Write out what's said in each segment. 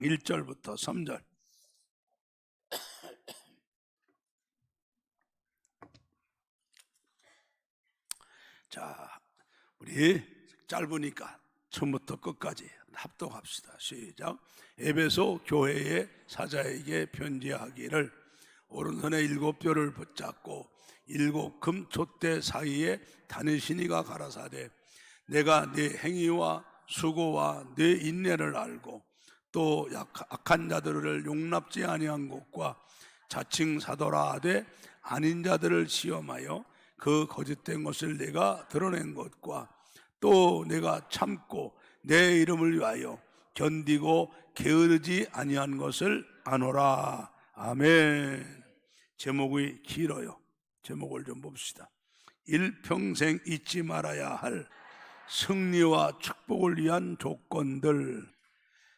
1절부터 3절. 자, 우리 짧으니까 처음부터 끝까지 합독합시다. 시작. 에베소 교회의 사자에게 편지하기를 오른손에 7뼈를 붙잡고 7 금촛대 사이에 다니시니가 가라사대 내가 네 행위와 수고와 네 인내를 알고 또 악한 자들을 용납지 아니한 것과 자칭 사도라 하되 아닌 자들을 시험하여 그 거짓된 것을 내가 드러낸 것과 또 내가 참고 내 이름을 위하여 견디고 게으르지 아니한 것을 아노라. 아멘. 제목이 길어요. 제목을 좀 봅시다. 일평생 잊지 말아야 할 승리와 축복을 위한 조건들.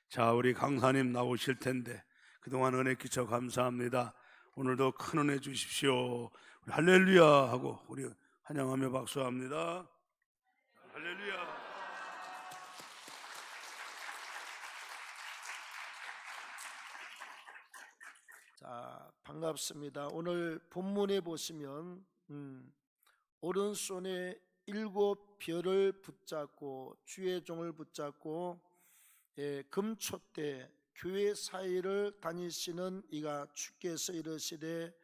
자, 우리 강사님 나오실 텐데 그동안 은혜 끼쳐 감사합니다. 오늘도 큰 은혜 주십시오. 우리 할렐루야 하고 우리 환영하며 박수합니다. 할렐루야. 자, 반갑습니다. 오늘 본문에 보시면 오른손에 7별을 붙잡고 주의 종을 붙잡고 금촛대 교회 사이를 다니시는 이가 주께서 이르시되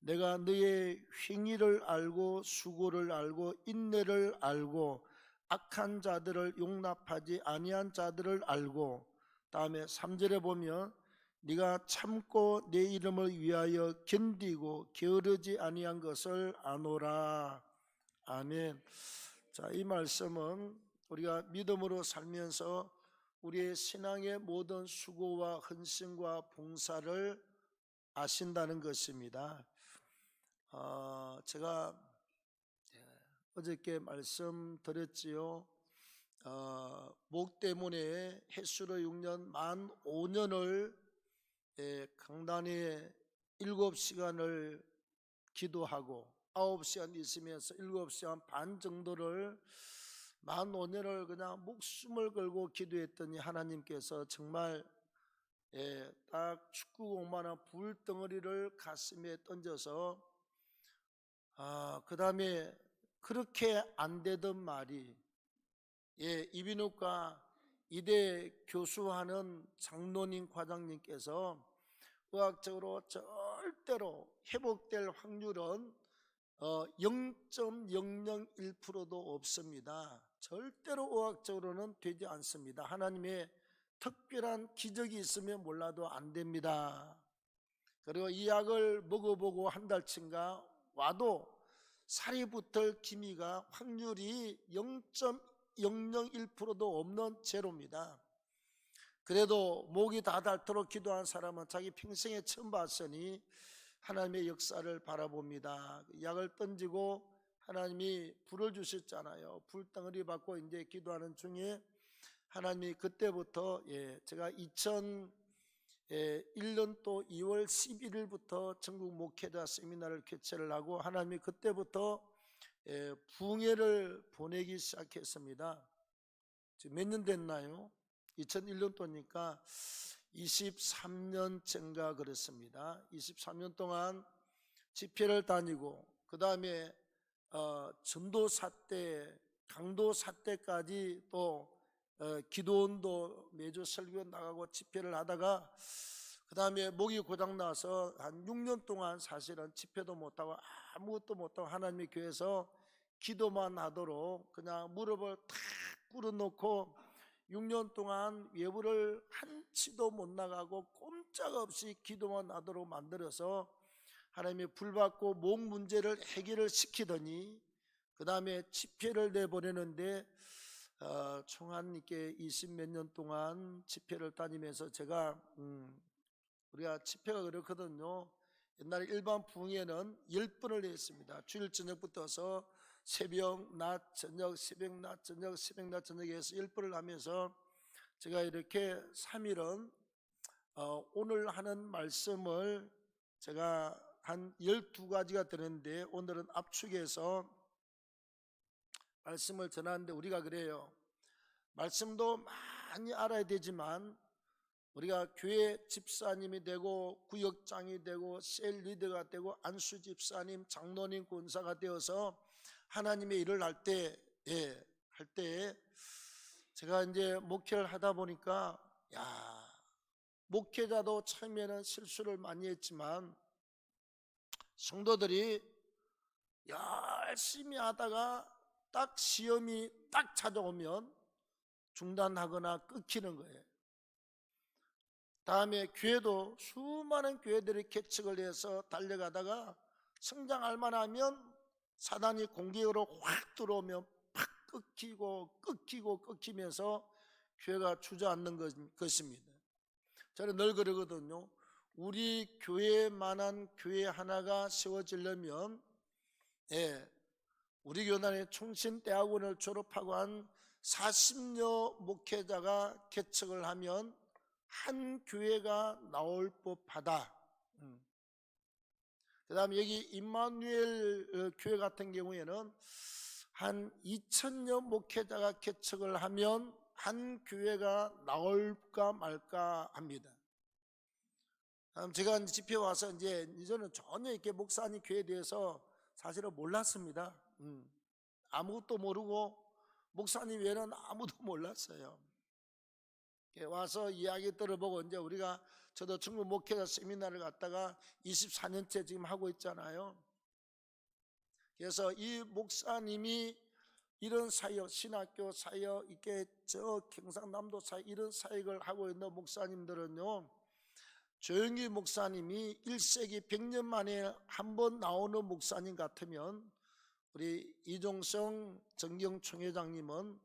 내가 너의 행위를 알고 수고를 알고 인내를 알고 악한 자들을 용납하지 아니한 자들을 알고, 다음에 3절에 보면 네가 참고 내 이름을 위하여 견디고 게으르지 아니한 것을 아노라. 아멘. 자, 이 말씀은 우리가 믿음으로 살면서 우리의 신앙의 모든 수고와 헌신과 봉사를 아신다는 것입니다. 제가 어저께 말씀드렸지요. 목 때문에 햇수로 6년 만 5년을 강단에 7시간을 기도하고 9시간 있으면서 7시간 반 정도를 만 5년을 그냥 목숨을 걸고 기도했더니 하나님께서 정말 딱 축구공만한 불덩어리를 가슴에 던져서 그 다음에 그렇게 안 되던 말이 이비인후과 이대 교수하는 장로님 과장님께서 의학적으로 절대로 회복될 확률은 0.001%도 없습니다. 절대로 의학적으로는 되지 않습니다. 하나님의 특별한 기적이 있으면 몰라도 안 됩니다. 그리고 이 약을 먹어보고 한 달치인가 와도 살이 붙을 기미가 확률이 0.001%도 없는 제로입니다. 그래도 목이 다 닳도록 기도한 사람은 자기 평생에 처음 봤으니 하나님의 역사를 바라봅니다. 약을 던지고 하나님이 불을 주셨잖아요. 불덩어리 받고 이제 기도하는 중에 하나님이 그때부터 제가 2001년도 2월 11일부터 전국 목회자 세미나를 개최를 하고 하나님이 그때부터 부흥회를 보내기 시작했습니다. 지금 몇 년 됐나요? 2001년도니까 23년째인가 그렇습니다. 23년 동안 집회를 다니고 그 다음에 전도사 때, 강도사 때까지 또 기도원도 매주 설교 나가고 집회를 하다가 그 다음에 목이 고장나서 한 6년 동안 사실은 집회도 못하고 아무것도 못하고 하나님의 교회에서 기도만 하도록 그냥 무릎을 탁 꿇어놓고 6년 동안 외부를 한치도 못 나가고 꼼짝없이 기도만 하도록 만들어서 하나님의 불받고 목 문제를 해결을 시키더니 그 다음에 집회를 내보내는데 총 한 이렇게 20몇 년 동안 집회를 다니면서 제가 우리가 집회가 그렇거든요. 옛날에 일반 부흥회는 10번을 했습니다. 주일 저녁부터서 새벽, 낮, 저녁, 새벽, 낮, 저녁, 새벽, 낮, 저녁에 해서 10번을 하면서 제가 이렇게 3일은 오늘 하는 말씀을 제가 한 12가지가 되는데 오늘은 압축해서 말씀을 전하는데 우리가 그래요. 말씀도 많이 알아야 되지만 우리가 교회 집사님이 되고 구역장이 되고 셀 리더가 되고 안수 집사님, 장로님, 권사가 되어서 하나님의 일을 할 때 제가 이제 목회를 하다 보니까 목회자도 처음에는 실수를 많이 했지만 성도들이 열심히 하다가 딱 시험이 딱 찾아오면 중단하거나 끊기는 거예요. 다음에 교회도 수많은 교회들이 개척을 해서 달려가다가 성장할 만하면 사단이 공격으로 확 들어오면 팍 끊기면서 교회가 주저앉는 것입니다. 저는 늘 그러거든요. 우리 교회만한 교회 하나가 세워지려면 우리 교단의 총신대학원을 졸업하고 한 40여 목회자가 개척을 하면 한 교회가 나올 법하다. 그 다음에 여기 임마누엘 교회 같은 경우에는 한 2000여 목회자가 개척을 하면 한 교회가 나올까 말까 합니다. 제가 집회 와서 이제는 전혀 이렇게 목사님 교회에 대해서 사실은 몰랐습니다. 아무것도 모르고 목사님 외에는 아무도 몰랐어요. 와서 이야기 들어보고 이제 저도 중국 목회자 세미나를 갔다가 24년째 지금 하고 있잖아요. 그래서 이 목사님이 이런 사역, 신학교 사역, 이렇게 저 경상남도 사역 이런 사역을 하고 있는 목사님들은요, 조영기 목사님이 1세기 100년 만에 한 번 나오는 목사님 같으면 우리 이종성 정경총회장님은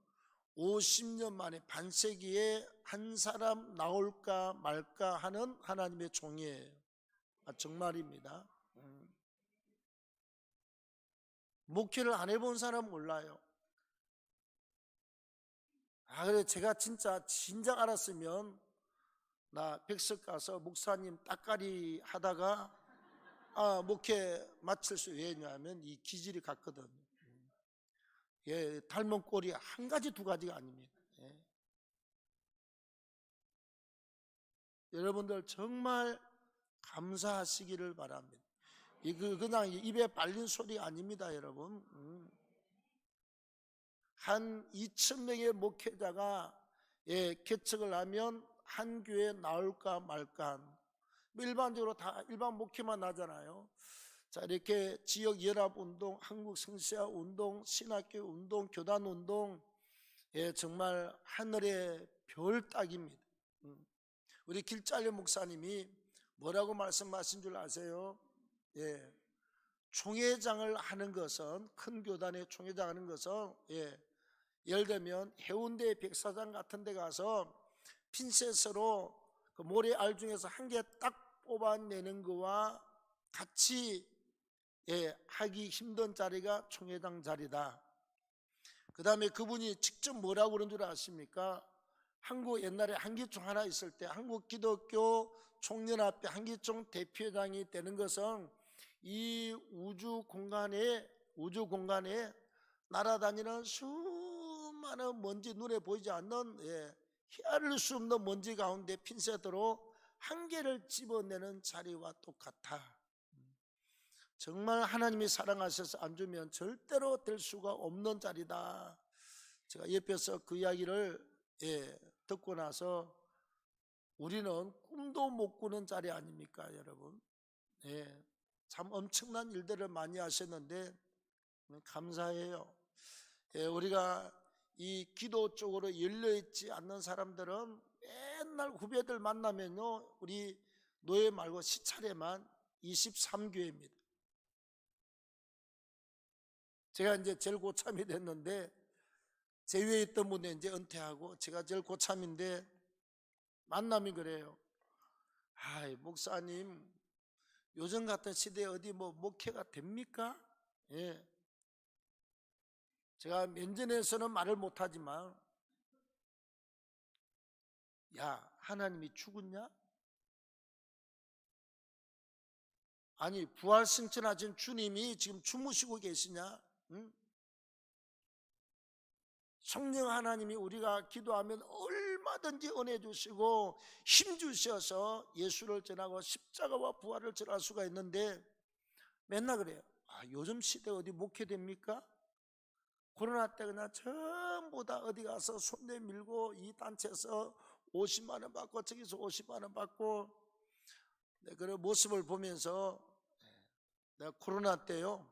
50년 만에 반세기에 한 사람 나올까 말까 하는 하나님의 종이에요. 정말입니다. 목회를 안 해본 사람 몰라요. 그래 제가 진작 알았으면 나 백석 가서 목사님 따까리 하다가 목회 마칠 수 왜냐하면 이 기질이 같거든. 닮은 꼴이 한 가지 두 가지가 아닙니다. 여러분들 정말 감사하시기를 바랍니다. 그냥 입에 발린 소리 아닙니다, 여러분. 한 2000명의 목회자가 개척을 하면 한 교회 나올까 말까. 일반적으로 다 일반 목회만 하잖아요. 자, 이렇게 지역 연합 운동, 한국 성시아 운동, 신학교 운동, 교단 운동, 정말 하늘의 별 따기입니다. 우리 길잘려 목사님이 뭐라고 말씀하신 줄 아세요? 총회장을 하는 것은, 큰 교단의 총회장 하는 것은, 예를 들면 해운대 백사장 같은 데 가서 핀셋으로 그 모래알 중에서 한 개 딱 뽑아내는 거와 같이 하기 힘든 자리가 총회장 자리다. 그 다음에 그분이 직접 뭐라고 그런 줄 아십니까? 한국 옛날에 한기총 하나 있을 때 한국 기독교 총연합회 한기총 대표장이 되는 것은 이 우주 공간에 날아다니는 수많은 먼지, 눈에 보이지 않는 헤아릴 수 없는 먼지 가운데 핀셋으로 한 개를 집어내는 자리와 똑같아. 정말 하나님이 사랑하셔서 안 주면 절대로 될 수가 없는 자리다. 제가 옆에서 그 이야기를 듣고 나서 우리는 꿈도 못 꾸는 자리 아닙니까, 여러분? 참 엄청난 일들을 많이 하셨는데 감사해요. 우리가 이 기도 쪽으로 열려있지 않는 사람들은 맨날 후배들 만나면요, 우리 노예 말고 시차례만 23교회입니다. 제가 이제 제일 고참이 됐는데 제 위에 있던 분이 이제 은퇴하고 제가 제일 고참인데 만남이 그래요. 목사님 요즘 같은 시대에 어디 목회가 됩니까? 제가 면전에서는 말을 못하지만 하나님이 죽었냐? 아니 부활 승천하신 주님이 지금 주무시고 계시냐? 성령 하나님이 우리가 기도하면 얼마든지 은혜 주시고 힘 주셔서 예수를 전하고 십자가와 부활을 전할 수가 있는데 맨날 그래요. 요즘 시대 어디 목회됩니까? 코로나 때 그냥 전부 다 어디 가서 손 내밀고 이 단체에서 50만 원 받고 저기서 50만 원 받고, 그런 모습을 보면서 내가 코로나 때요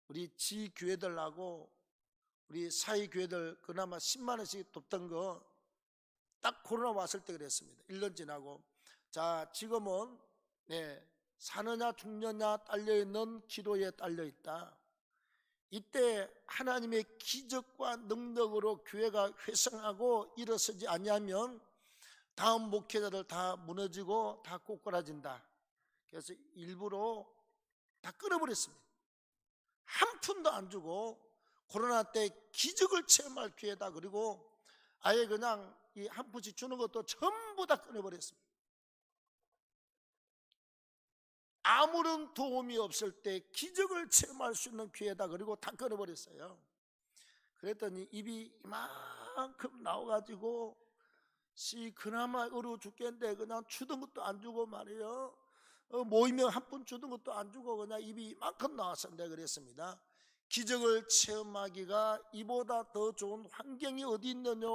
우리 지교회들하고 우리 사회교회들 그나마 10만 원씩 돕던 거 딱 코로나 왔을 때 그랬습니다. 1년 지나고. 자, 지금은 사느냐 죽느냐 딸려있는 기도에 딸려있다. 이때 하나님의 기적과 능력으로 교회가 회성하고 일어서지 않냐면 다음 목회자들 다 무너지고 다 꼬꾸라진다. 그래서 일부러 다 끊어버렸습니다. 한 푼도 안 주고 코로나 때 기적을 체험할 기회다. 그리고 아예 그냥 이 한 푼씩 주는 것도 전부 다 끊어버렸습니다. 아무런 도움이 없을 때 기적을 체험할 수 있는 기회다. 그리고 다 끊어버렸어요. 그랬더니 입이 이만큼 나와가지고 그나마 어려워 죽겠는데 그냥 주던 것도 안 주고 말이에요. 모이면 한 푼 주던 것도 안 주고 그냥 입이 이만큼 나왔었는데 그랬습니다. 기적을 체험하기가 이보다 더 좋은 환경이 어디 있느냐.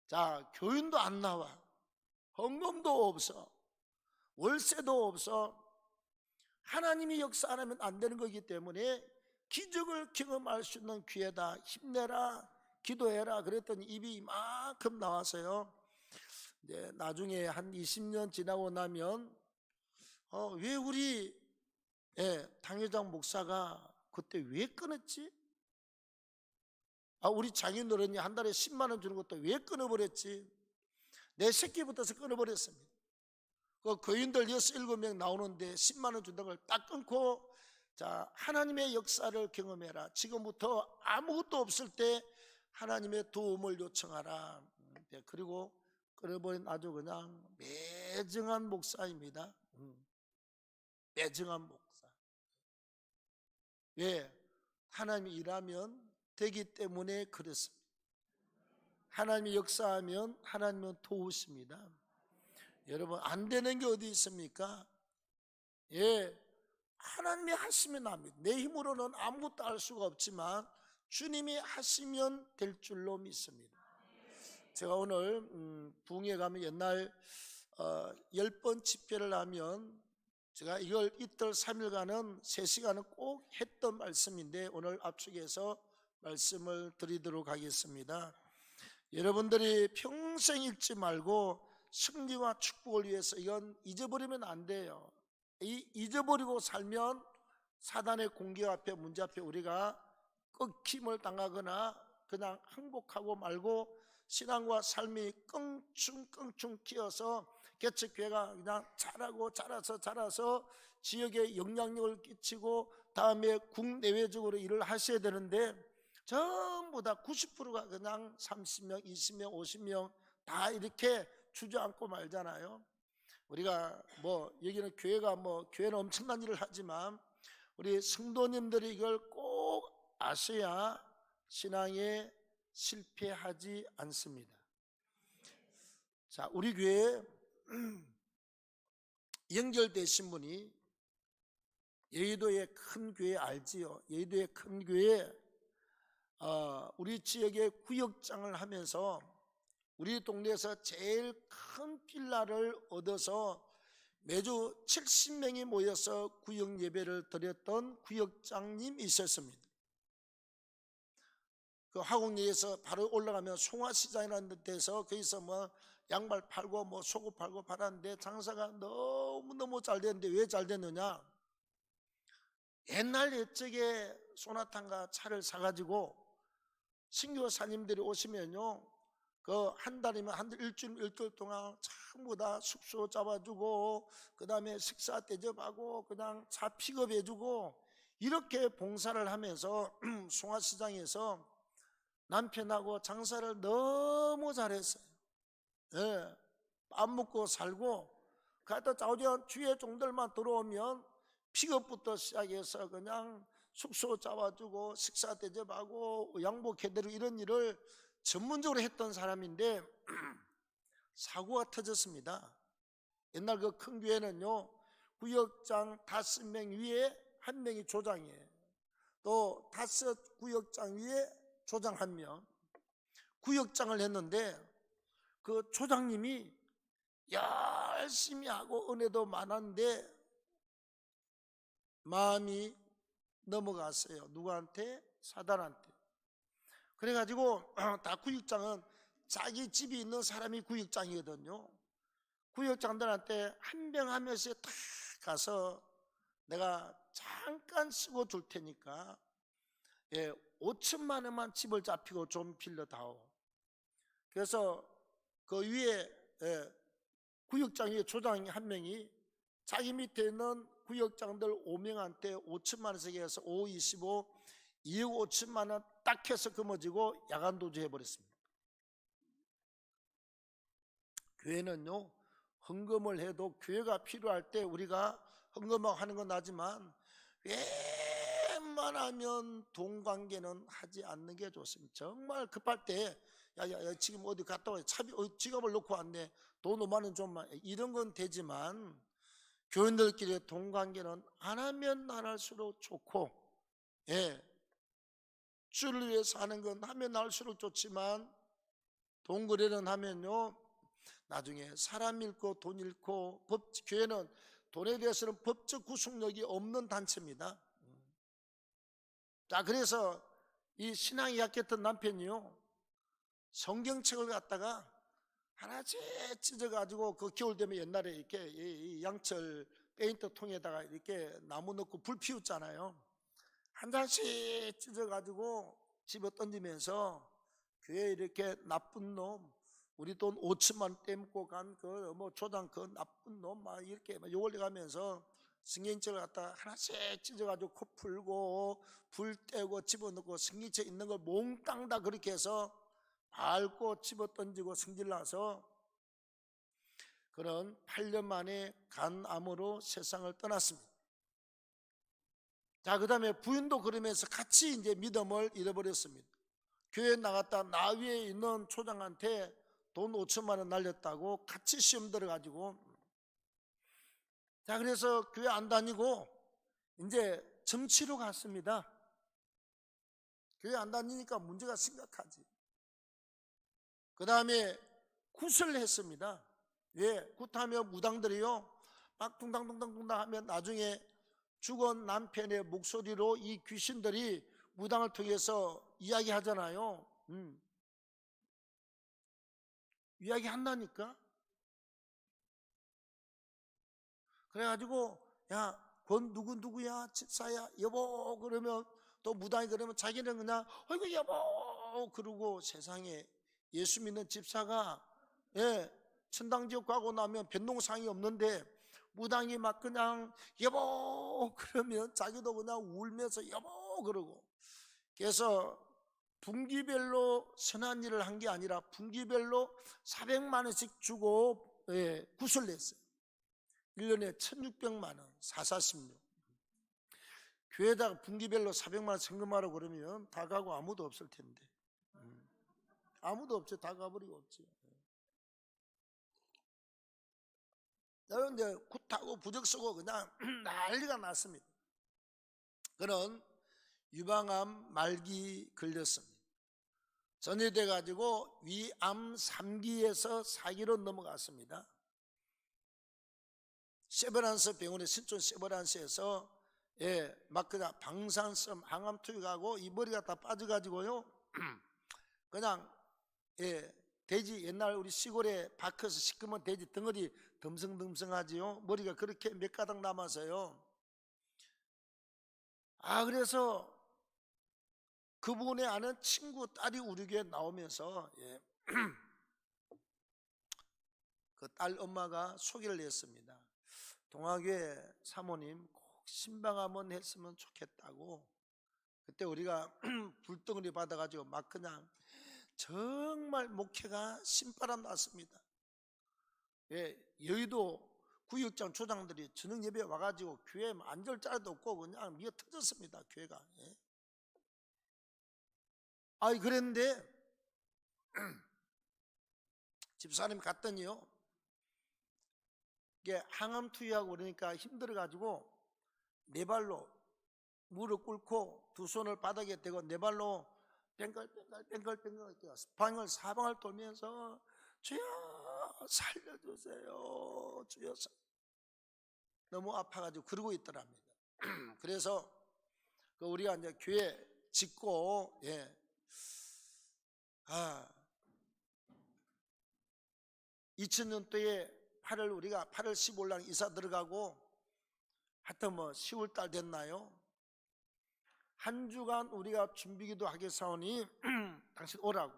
자, 교인도 안 나와, 헌금도 없어, 월세도 없어. 하나님이 역사 안 하면 안 되는 거기 때문에 기적을 경험할 수 있는 기회다. 힘내라, 기도해라. 그랬더니 입이 이만큼 나와서요. 이제 나중에 한 20년 지나고 나면 왜 우리 당회장 목사가 그때 왜 끊었지? 우리 장인어른이 한 달에 10만 원 주는 것도 왜 끊어버렸지? 내 새끼부터서 끊어버렸습니다. 그 교인들 6, 7명 나오는데 10만 원 준다는 걸 딱 끊고, 자, 하나님의 역사를 경험해라. 지금부터 아무것도 없을 때 하나님의 도움을 요청하라. 그리고 끊어버린 아주 그냥 매정한 목사입니다. 매정한 목사. 왜? 하나님이 일하면 되기 때문에 그렇습니다. 하나님이 역사하면 하나님은 도우십니다. 여러분, 안 되는 게 어디 있습니까? 하나님이 하시면 합니다. 내 힘으로는 아무것도 할 수가 없지만 주님이 하시면 될 줄로 믿습니다. 제가 오늘 부흥회 가면 옛날 10번 집회를 하면 제가 이걸 이틀 3일간은 3시간은 꼭 했던 말씀인데 오늘 압축해서 말씀을 드리도록 하겠습니다. 여러분들이 평생 잊지 말고 승리와 축복을 위해서 이건 잊어버리면 안 돼요. 잊어버리고 살면 사단의 공격 앞에, 문제 앞에 우리가 꺾임을 당하거나 그냥 항복하고 말고 신앙과 삶이 껑충껑충 끼어서 개척교회가 그냥 자라서 지역에 영향력을 끼치고 다음에 국내외적으로 일을 하셔야 되는데 전부 다 90%가 그냥 30명, 20명, 50명 다 이렇게 주저앉고 말잖아요. 우리가 여기는 교회는 엄청난 일을 하지만 우리 성도님들이 이걸 꼭 아셔야 신앙에 실패하지 않습니다. 자, 우리 교회에 연결되신 분이 여의도의 큰 교회 알지요? 여의도의 큰 교회 우리 지역의 구역장을 하면서 우리 동네에서 제일 큰 빌라를 얻어서 매주 70명이 모여서 구역 예배를 드렸던 구역장님이 있었습니다. 그 화곡리에서 바로 올라가면 송화시장이라는 데서 거기서 양말 팔고 속옷 팔고 팔았는데 장사가 너무너무 잘 됐는데 왜 잘 됐느냐? 옛날 옛적에 소나탄과 차를 사가지고 신교사님들이 오시면요, 그 한 달이면 일주일 동안 전부 다 숙소 잡아주고 그 다음에 식사 대접하고 그냥 차 픽업해주고 이렇게 봉사를 하면서 송화시장에서 남편하고 장사를 너무 잘했어요. 밥 먹고 살고 가다 자우지간 주에 종들만 들어오면 픽업부터 시작해서 그냥 숙소 잡아주고 식사 대접하고 양복해드리고 이런 일을 전문적으로 했던 사람인데 사고가 터졌습니다. 옛날 그 큰 교회는요, 구역장 5명 위에 1명이 조장이에요. 또 5 구역장 위에 조장 1명. 구역장을 했는데 그 조장님이 열심히 하고 은혜도 많았는데 마음이 넘어갔어요. 누구한테? 사단한테. 그래가지고 다 구역장은 자기 집이 있는 사람이 구역장이거든요. 구역장들한테 한 명 한 명씩 다 가서 내가 잠깐 쓰고 줄 테니까 5천만 원만 집을 잡히고 좀 빌려다오. 그래서 그 위에 구역장 위에 조장 1명이 자기 밑에 있는 구역장들 5명한테 5천만 원씩 해서 5, 25, 2억 5천만 원 딱 해서 금어지고 야간 도주 해버렸습니다. 교회는요, 헌금을 해도 교회가 필요할 때 우리가 헌금하고 하는 건 나지만 웬만하면 돈 관계는 하지 않는 게 좋습니다. 정말 급할 때 야, 지금 어디 갔다 와, 지갑을 놓고 왔네, 돈 5만 원 좀만, 이런 건 되지만 교인들끼리 돈 관계는 안 하면 안 할수록 좋고, 주를 위해서 하는 건 하면 할수록 좋지만 돈 거래는 하면요 나중에 사람 잃고 돈 잃고, 교회는 돈에 대해서는 법적 구속력이 없는 단체입니다. 자, 그래서 이 신앙이 약했던 남편이요, 성경책을 갖다가 하나씩 찢어가지고 그 겨울 되면 옛날에 이렇게 이 양철 페인트 통에다가 이렇게 나무 넣고 불 피웠잖아요. 한 장씩 찢어가지고 집어 던지면서 교회 이렇게 나쁜 놈, 우리 돈 5천만 원 떼먹고 간 그 뭐 조장 그 나쁜 놈 막 이렇게 막 욕을 내가면서 승경책을 갖다 하나씩 찢어가지고 코 풀고 불 떼고 집어넣고 승경책 있는 걸 몽땅 다 그렇게 해서 밟고 집어 던지고 승질나서 그런 8년 만에 간암으로 세상을 떠났습니다. 자, 그 다음에 부인도 그러면서 같이 이제 믿음을 잃어버렸습니다. 교회 나갔다 나 위에 있는 초장한테 돈 5천만 원 날렸다고 같이 시험 들어가지고, 자, 그래서 교회 안 다니고 이제 정치로 갔습니다. 교회 안 다니니까 문제가 심각하지. 그 다음에 굿을 했습니다. 왜? 굿하면 무당들이요 막 둥당둥당둥당 하면 나중에 죽은 남편의 목소리로 이 귀신들이 무당을 통해서 이야기하잖아요. 이야기한다니까. 그래가지고 야, 권 누구야, 집사야, 여보 그러면 또 무당이 그러면 자기는 그냥 어이구 여보 그러고, 세상에 예수 믿는 집사가 천당지옥 가고 나면 변동사항이 없는데 무당이 막 그냥 여보 그러면 자기도 그냥 울면서 여보 그러고. 그래서 분기별로 선한 일을 한 게 아니라 분기별로 400만 원씩 주고 굿을 냈어요. 1년에 1600만 원, 446. 교회에다가 분기별로 400만 원 성금하라고 그러면 다 가고 아무도 없을 텐데. 아무도 없죠. 다 가버리고 없지. 여러분 이제 굿하고 부적 쓰고 그냥 난리가 났습니다. 그는 유방암 말기 걸렸습니다. 전이돼 가지고 위암 3기에서 4기로 넘어갔습니다. 세브란스 병원에, 신촌 세브란스에서 막 그냥 방사성 항암 투약하고 이 머리가 다 빠져가지고요 그냥 돼지, 옛날 우리 시골에 밭에서 시커먼 돼지 덩어리 듬성듬성하지요. 머리가 그렇게 몇 가닥 남아서요. 아, 그래서 그분의 아는 친구 딸이 우리 교회 나오면서 그 딸 엄마가 소개를 했습니다. 동아교회 사모님 꼭 신방 한번 했으면 좋겠다고. 그때 우리가 불덩어리 받아가지고 막 그냥 정말 목회가 신바람 났습니다. 여의도 구역장 조장들이 저녁 예배 와가지고 교회에 앉을 자리도 없고 그냥 미어 터졌습니다. 교회가. 아이, 그랬는데 집사님 갔더니요, 이게 항암 투여하고 그러니까 힘들어가지고 네 발로 무릎 꿇고 두 손을 바닥에 대고 네 발로 뱅글뱅글 방을 사방을 돌면서 주여 살려주세요, 주여. 너무 아파가지고 그러고 있더랍니다. 그래서 우리가 이제 교회 짓고, 2000년도에 8월 15일 이사 들어가고, 하여튼 뭐 10월 달 됐나요? 한 주간 우리가 준비기도 하게 사오니 당신 오라고.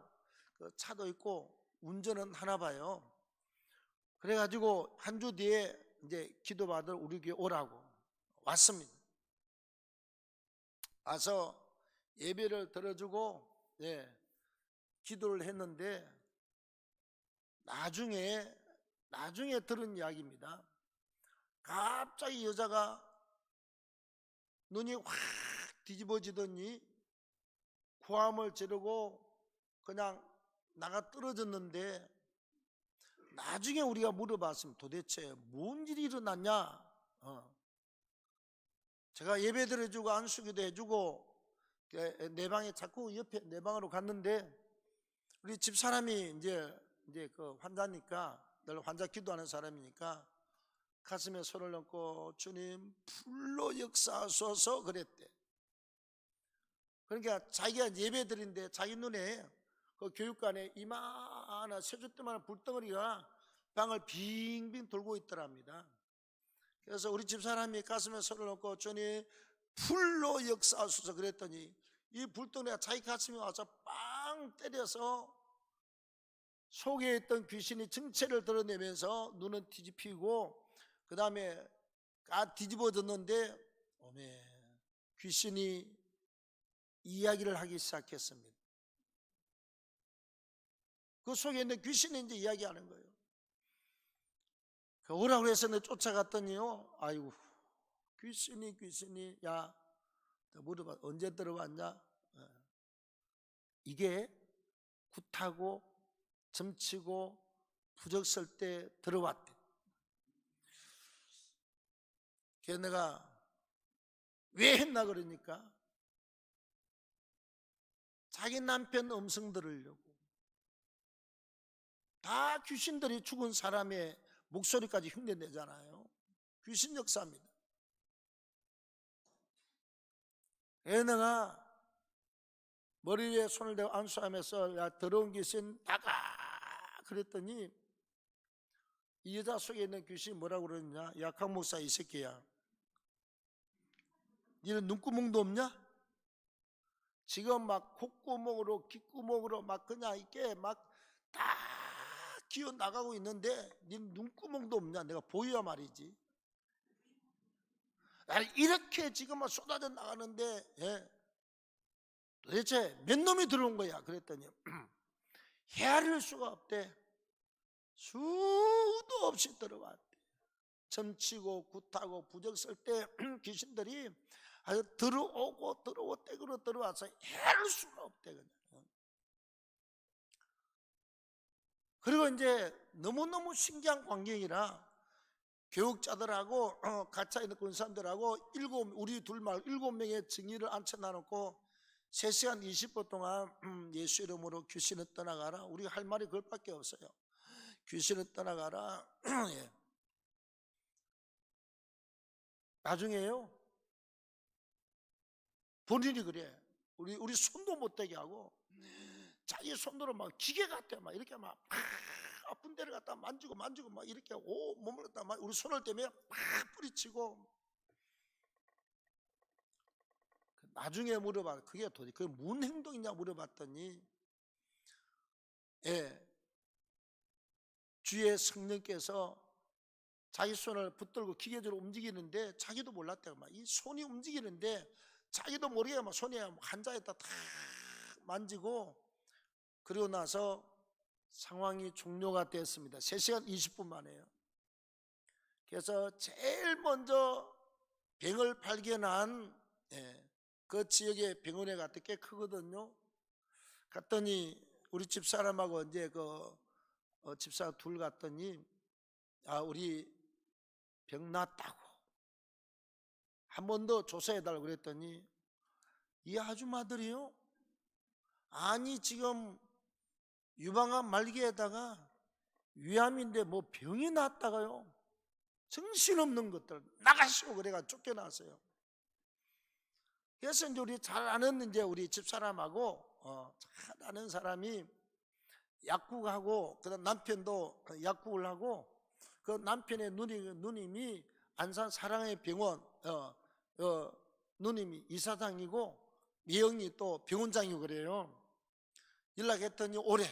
그 차도 있고 운전은 하나 봐요. 그래가지고 한 주 뒤에 이제 기도받을 우리 교회 오라고 왔습니다. 와서 예배를 들어주고 기도를 했는데 나중에 들은 이야기입니다. 갑자기 여자가 눈이 확 뒤집어지더니 고함을 지르고 그냥 나가 떨어졌는데, 나중에 우리가 물어봤으면 도대체 뭔 일이 일어났냐. 제가 예배 드려주고 안수기도 해주고 내 방에 자꾸 옆에 내 방으로 갔는데, 우리 집사람이 이제 그 환자니까 늘 환자 기도하는 사람이니까 가슴에 손을 얹고 주님 불로 역사하소서 그랬대. 그러니까 자기가 예배 드린데 자기 눈에 그 교육관에 이만한 세숫대만한 불덩어리가 방을 빙빙 돌고 있더랍니다. 그래서 우리 집사람이 가슴에 손을 얹고 주님 불로 역사하소서 그랬더니 이 불덩어리가 자기 가슴에 와서 빵 때려서 속에 있던 귀신이 정체를 드러내면서 눈은 뒤집히고 그 다음에 뒤집어졌는데 귀신이 이야기를 하기 시작했습니다. 그 속에 있는 귀신이 이제 이야기하는 거예요. 오라고 해서 내가 쫓아갔더니요, 아이고 귀신이 야 물어봐 언제 들어왔냐. 이게 굿하고 점치고 부적 쓸 때 들어왔대. 그래서 내가 왜 했나 그러니까 자기 남편 음성 들으려고. 다 귀신들이 죽은 사람의 목소리까지 흉내내잖아요. 귀신 역사입니다. 내가 머리 위에 손을 대고 안수하면서 야 더러운 귀신 나가 그랬더니 이 여자 속에 있는 귀신이 뭐라고 그러느냐. 야 강 목사 이 새끼야, 니는 눈구멍도 없냐? 지금 막 콧구멍으로 귓구멍으로 막 그냥 이렇게 막 다 기어 나가고 있는데 니는 눈구멍도 없냐? 내가 보여야 말이지. 이렇게 지금 막 쏟아져 나가는데 도대체 몇 놈이 들어온 거야? 그랬더니 헤아릴 수가 없대. 수도 없이 들어왔대. 점치고 굿하고 부적 쓸 때 귀신들이 아주 들어오고 떼그로 들어와서 헤아릴 수가 없대. 그냥. 그리고 이제 너무너무 신기한 광경이라 교육자들하고 같이 있는 군사들하고 우리 둘 말고 7명의 증인을 앉혀놔놓고 3시간 20분 동안 예수 이름으로 귀신을 떠나가라. 우리가 할 말이 그것밖에 없어요. 귀신을 떠나가라. 예. 나중에요 본인이 그래. 우리 손도 못 대게 하고 자기 손으로 막 기계 같아 막 이렇게 막 아픈 데를 갖다 만지고 막 이렇게 몸을 갖다 막 우리 손을 대면 막 뿌리치고. 나중에 물어봐 그게 도대체 그게 뭔 행동이냐 물어봤더니 주의 성령께서 자기 손을 붙들고 기계적으로 움직이는데 자기도 몰랐대요. 막 이 손이 움직이는데 자기도 모르게 막 손에 한자에다 다 만지고. 그리고 나서 상황이 종료가 됐습니다. 3시간 20분 만에요. 그래서 제일 먼저 병을 발견한 그 지역의 병원에 갔더니 꽤 크거든요. 갔더니 우리 집사람하고 이제 집사 둘 갔더니 우리 병 났다고 한 번 더 조사해달라고 그랬더니 이 아줌마들이요, 아니 지금 유방암 말기에다가 위암인데 뭐 병이 났다가요, 정신없는 것들 나가시오 그래가 쫓겨났어요. 그래서 이제 우리 잘 아는 이제 우리 집사람하고 잘 아는 사람이 약국하고 그다음 남편도 약국을 하고 그 남편의 누님이 안산 사랑의 병원 누님이 이사장이고 미영이 또 병원장이고 그래요. 연락했더니 올해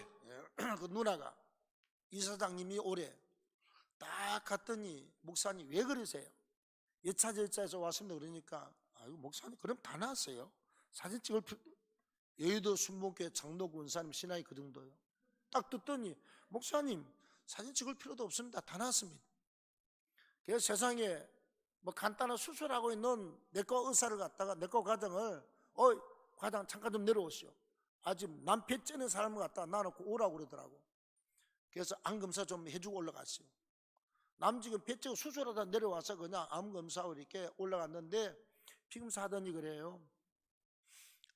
그 누나가 이사장님이 올해 딱 갔더니 목사님 왜 그러세요? 여차저차해서 왔습니다. 그러니까 아이고 목사님 그럼 다 나왔어요. 사진 찍을 여의도 순복교회 장로구 원사님 신하이 그 정도요. 딱 듣더니 목사님 사진 찍을 필요도 없습니다. 다 나왔습니다. 그래서 세상에 뭐 간단한 수술하고 있는 내과 의사를 갖다가 내과 과장을 과장 잠깐 좀 내려오시오. 아직 남패 째는 사람을 갖다가 놔놓고 오라고 그러더라고. 그래서 암검사 좀 해주고 올라갔어요. 남 지금 배 째고 수술하다 내려와서 그냥 암검사하고 이렇게 올라갔는데 피검사 하더니 그래요.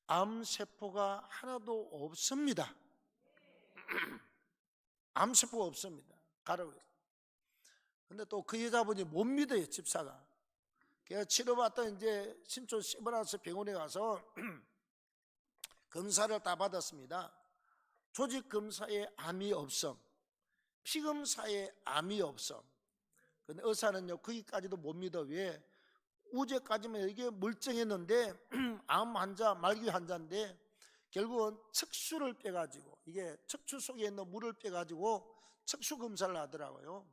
암세포가 하나도 없습니다. 암세포가 없습니다. 가라고 했어요. 근데 또 그 여자분이 못 믿어요, 집사가. 그래서 치료받던 이제 신촌 시브라스 병원에 가서 검사를 다 받았습니다. 조직 검사에 암이 없음, 피 검사에 암이 없음. 근데 의사는요 거기까지도 못 믿어. 왜? 우제까지만 이게 멀쩡했는데 암 환자, 말기 환자인데 결국은 척수를 빼가지고 이게 척추 속에 있는 물을 빼가지고 척수 검사를 하더라고요.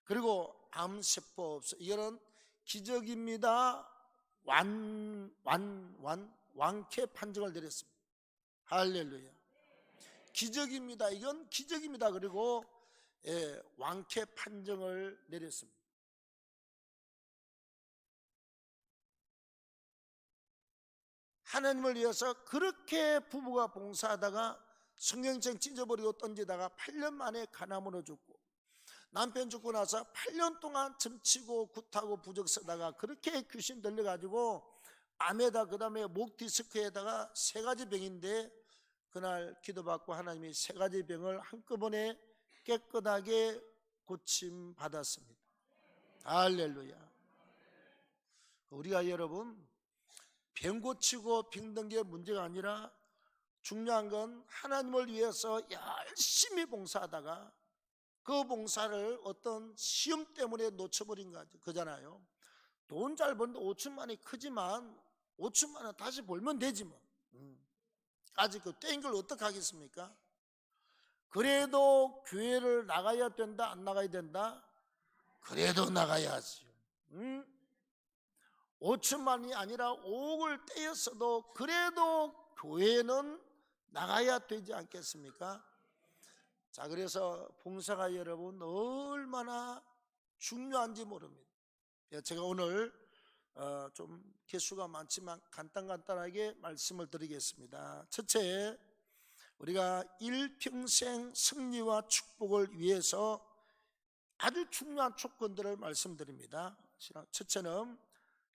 그리고 암세포 없어. 이거는 기적입니다. 완쾌 판정을 내렸습니다. 할렐루야. 기적입니다. 이건 기적입니다. 그리고 완쾌 판정을 내렸습니다. 하나님을 위해서 그렇게 부부가 봉사하다가 성경책 찢어버리고 던지다가 8년 만에 간암으로 죽고, 남편 죽고 나서 8년 동안 점치고 굿하고 부적 쓰다가 그렇게 귀신 들려가지고 암에다 그 다음에 목 디스크에다가 3가지 병인데 그날 기도받고 하나님이 3가지 병을 한꺼번에 깨끗하게 고침 받았습니다. 할렐루야. 우리가 여러분 병 고치고 병든 게 문제가 아니라 중요한 건 하나님을 위해서 열심히 봉사하다가 그 봉사를 어떤 시험 때문에 놓쳐버린 거잖아요. 돈 잘 버는데 5천만 원이 크지만 5천만 원 다시 벌면 되지 뭐. 아직 그 땡 걸 어떻게 하겠습니까? 그래도 교회를 나가야 된다, 안 나가야 된다? 그래도 나가야지. 5천만 원이 아니라 5억을 떼었어도 그래도 교회는 나가야 되지 않겠습니까? 자, 그래서 봉사가 여러분 얼마나 중요한지 모릅니다. 제가 오늘 좀 개수가 많지만 간단하게 말씀을 드리겠습니다. 첫째, 우리가 일평생 승리와 축복을 위해서 아주 중요한 조건들을 말씀드립니다. 첫째는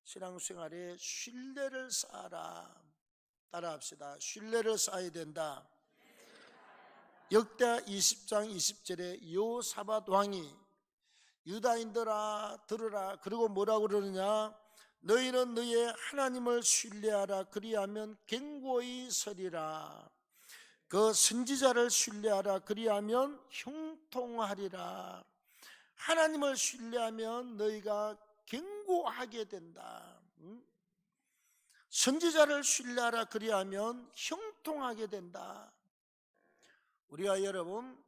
신앙생활에 신뢰를 쌓아라. 따라합시다. 신뢰를 쌓아야 된다. 역대하 20장 20절에 여호사밧 왕이 유다인들아 들으라. 그리고 뭐라고 그러느냐? 너희는 너희의 하나님을 신뢰하라. 그리하면 견고히 서리라. 그 선지자를 신뢰하라. 그리하면 형통하리라. 하나님을 신뢰하면 너희가 견고하게 된다. 선지자를 신뢰하라. 그리하면 형통하게 된다. 우리가 여러분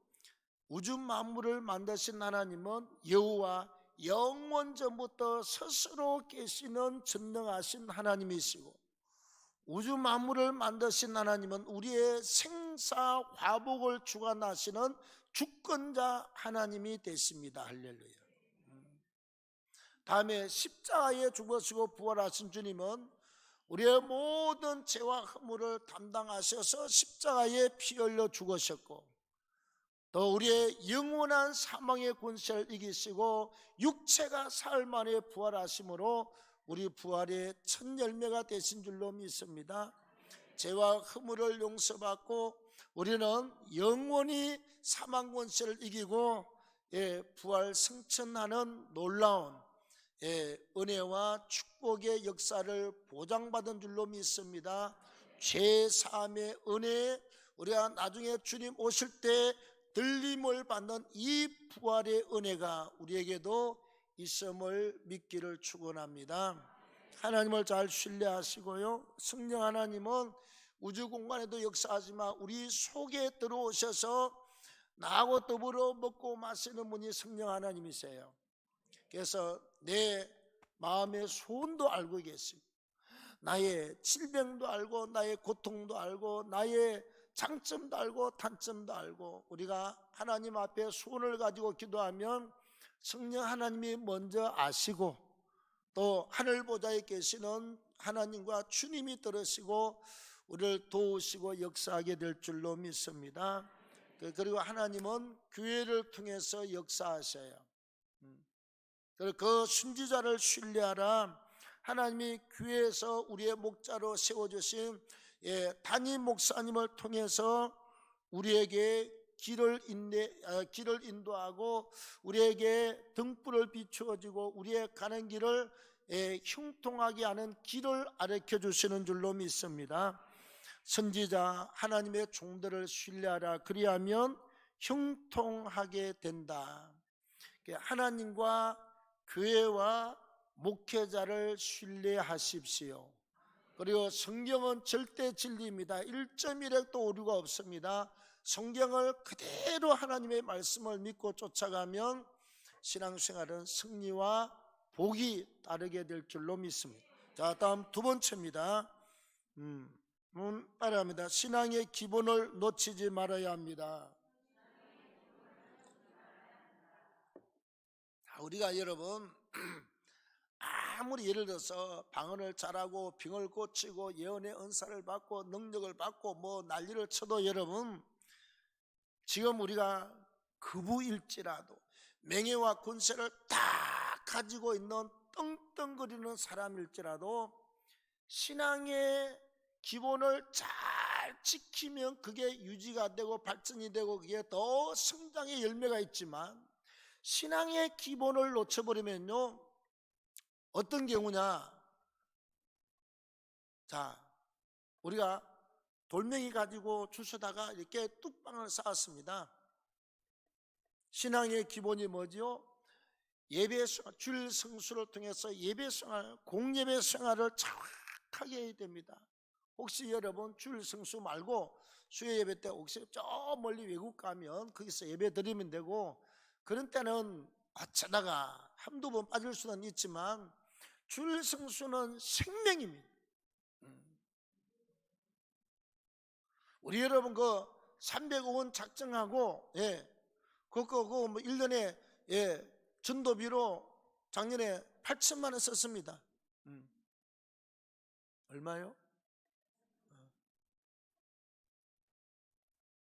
우주 만물을 만드신 하나님은 여호와 영원 전부터 스스로 계시는 전능하신 하나님이시고, 우주 만물을 만드신 하나님은 우리의 생사 화복을 주관하시는 주권자 하나님이 되십니다. 할렐루야. 다음에 십자가에 죽으시고 부활하신 주님은 우리의 모든 죄와 허물을 담당하셔서 십자가에 피 흘려 죽으셨고, 또 우리의 영원한 사망의 권세를 이기시고 육체가 사흘 만에 부활하심으로 우리 부활의 첫 열매가 되신 줄로 믿습니다. 죄와 허물을 용서받고 우리는 영원히 사망 권세를 이기고 부활 승천하는 놀라운 은혜와 축복의 역사를 보장받은 줄로 믿습니다. 죄 사함의 은혜, 우리가 나중에 주님 오실 때 들림을 받는 이 부활의 은혜가 우리에게도 있음을 믿기를 축원합니다. 하나님을 잘 신뢰하시고요, 성령 하나님은 우주 공간에도 역사하지만 우리 속에 들어오셔서 나하고 더불어 먹고 마시는 분이 성령 하나님이세요. 그래서 내 마음의 소원도 알고 계시고, 나의 질병도 알고, 나의 고통도 알고, 나의 장점도 알고 단점도 알고, 우리가 하나님 앞에 소원을 가지고 기도하면 성령 하나님이 먼저 아시고, 또 하늘 보좌에 계시는 하나님과 주님이 들으시고 우리를 도우시고 역사하게 될 줄로 믿습니다. 그리고 하나님은 교회를 통해서 역사하셔요. 그리고 그 순지자를 신뢰하라. 하나님이 교회에서 우리의 목자로 세워주신 담임 목사님을 통해서 우리에게 길을 인도하고 우리에게 등불을 비추어주고 우리의 가는 길을 형통하게 하는 길을 가르쳐 주시는 줄로 믿습니다. 선지자 하나님의 종들을 신뢰하라. 그리하면 형통하게 된다. 하나님과 교회와 목회자를 신뢰하십시오. 그리고 성경은 절대 진리입니다. 1.1획도 오류가 없습니다. 성경을 그대로 하나님의 말씀을 믿고 쫓아가면 신앙생활은 승리와 복이 따르게 될 줄로 믿습니다. 자, 다음 두 번째입니다. 따라합니다. 신앙의 기본을 놓치지 말아야 합니다. 우리가 여러분 아무리 예를 들어서 방언을 잘하고 병을 고치고 예언의 은사를 받고 능력을 받고 뭐 난리를 쳐도 여러분, 지금 우리가 거부일지라도 명예와 권세를 다 가지고 있는 떵떵거리는 사람일지라도 신앙의 기본을 잘 지키면 그게 유지가 되고 발전이 되고 그게 더 성장의 열매가 있지만, 신앙의 기본을 놓쳐버리면요 어떤 경우냐, 자, 우리가 돌멩이 가지고 주워다가 이렇게 뚝방을 쌓았습니다. 신앙의 기본이 뭐지요? 예배 생활, 주일 성수를 통해서 예배 생활, 공예배 생활을 정확하게 해야 됩니다. 혹시 여러분 주일 성수 말고 수요 예배 때 혹시 저 멀리 외국 가면 거기서 예배 드리면 되고, 그런 때는 어쩌다가 한두 번 빠질 수는 있지만 주일 성수는 생명입니다. 우리 여러분 그 300억 원 작정하고 그거 뭐 1년에 전도비로 작년에 8천만 원 썼습니다. 얼마요?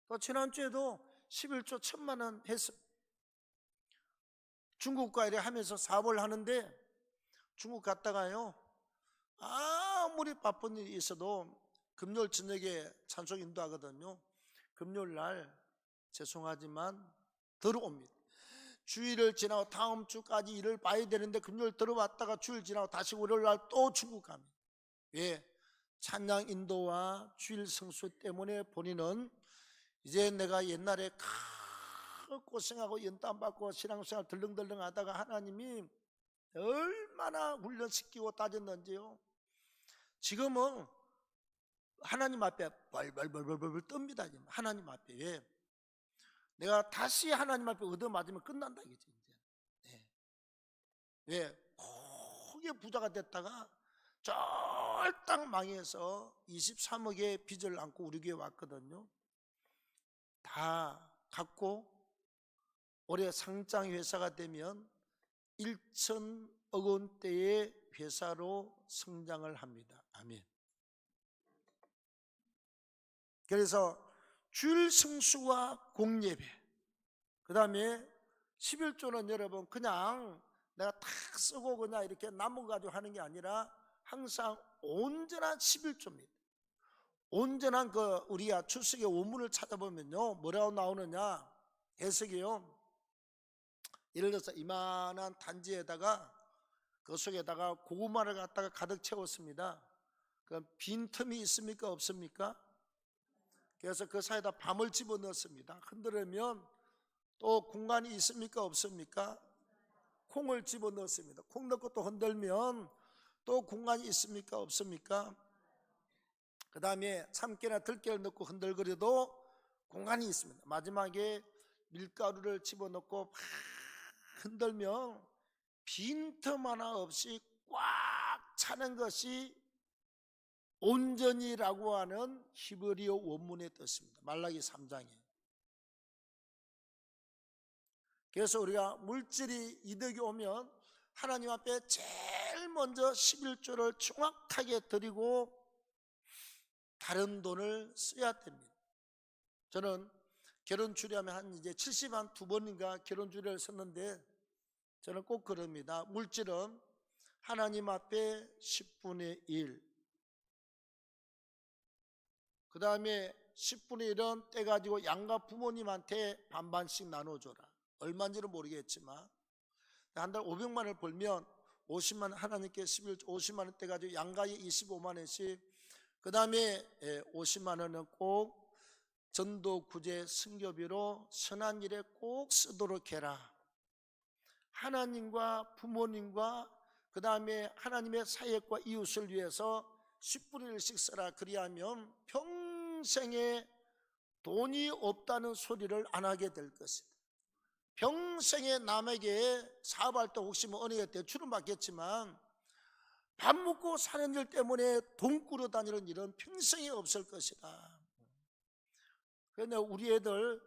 또 지난주에도 11조 1천만 원 했습니다. 중국과 이래 하면서 사업을 하는데, 중국 갔다가요 아무리 바쁜 일이 있어도 금요일 저녁에 찬송 인도하거든요. 금요일 날 죄송하지만 들어옵니다. 주일을 지나고 다음 주까지 일을 봐야 되는데 금요일 들어왔다가 주일 지나고 다시 월요일 날 또 중국 갑니다. 왜? 찬양 인도와 주일 성수 때문에 본인은 이제 내가 옛날에 고생하고 연땀 받고 신앙생활 덜렁덜렁 하다가 하나님이 얼마나 훈련시키고 따졌는지요. 지금은 하나님 앞에 벌벌벌벌 뜹니다. 하나님 앞에. 왜? 내가 다시 하나님 앞에 얻어맞으면 끝난다 이거지. 이제. 왜? 크게 부자가 됐다가 쫄딱 망해서 23억의 빚을 안고 우리 교회 왔거든요. 다 갚고 올해 상장 회사가 되면 1,000억 원대의 회사로 성장을 합니다. 아멘. 그래서 주일 성수와 공예배, 그 다음에 11조는 여러분 그냥 내가 탁 쓰고 그냥 이렇게 남은 가지고 하는 게 아니라 항상 온전한 11조입니다. 온전한 우리가 출석의 원문을 찾아보면요, 뭐라고 나오느냐, 해석이요. 예를 들어서 이만한 단지에다가 그 속에다가 고구마를 갖다가 가득 채웠습니다. 그럼 빈틈이 있습니까, 없습니까? 그래서 그 사이에다 밤을 집어넣습니다. 흔들면 또 공간이 있습니까, 없습니까? 콩을 집어넣습니다. 콩 넣고 또 흔들면 또 공간이 있습니까, 없습니까? 그 다음에 참깨나 들깨를 넣고 흔들거려도 공간이 있습니다. 마지막에 밀가루를 집어넣고 막 흔들면 빈틈 하나 없이 꽉 차는 것이 온전이라고 하는 히브리어 원문의 뜻입니다. 말라기 3장에. 그래서 우리가 물질이 이득이 오면 하나님 앞에 제일 먼저 11조를 정확하게 드리고 다른 돈을 써야 됩니다. 저는 결혼 주례하면 한 이제 72번인가 결혼 주례를 썼는데 저는 꼭 그럽니다. 물질은 하나님 앞에 10분의 1, 그 다음에 10분의 1은 떼가지고 양가 부모님한테 반반씩 나눠줘라. 얼마인지는 모르겠지만 한 달 500만 원을 벌면 50만 원 하나님께 11조 50만 원 떼가지고 양가에 25만 원씩, 그 다음에 50만 원은 꼭 전도 구제 선교비로 선한 일에 꼭 쓰도록 해라. 하나님과 부모님과 그 다음에 하나님의 사역과 이웃을 위해서 10분의 1씩 써라. 그리하면 평생에 돈이 없다는 소리를 안 하게 될 것이다. 평생에 남에게 사업할 때 혹시 뭐 은혜의 대출은 받겠지만 밥 먹고 사는 일 때문에 돈 꾸려 다니는 일은 평생에 없을 것이다. 그런데 우리 애들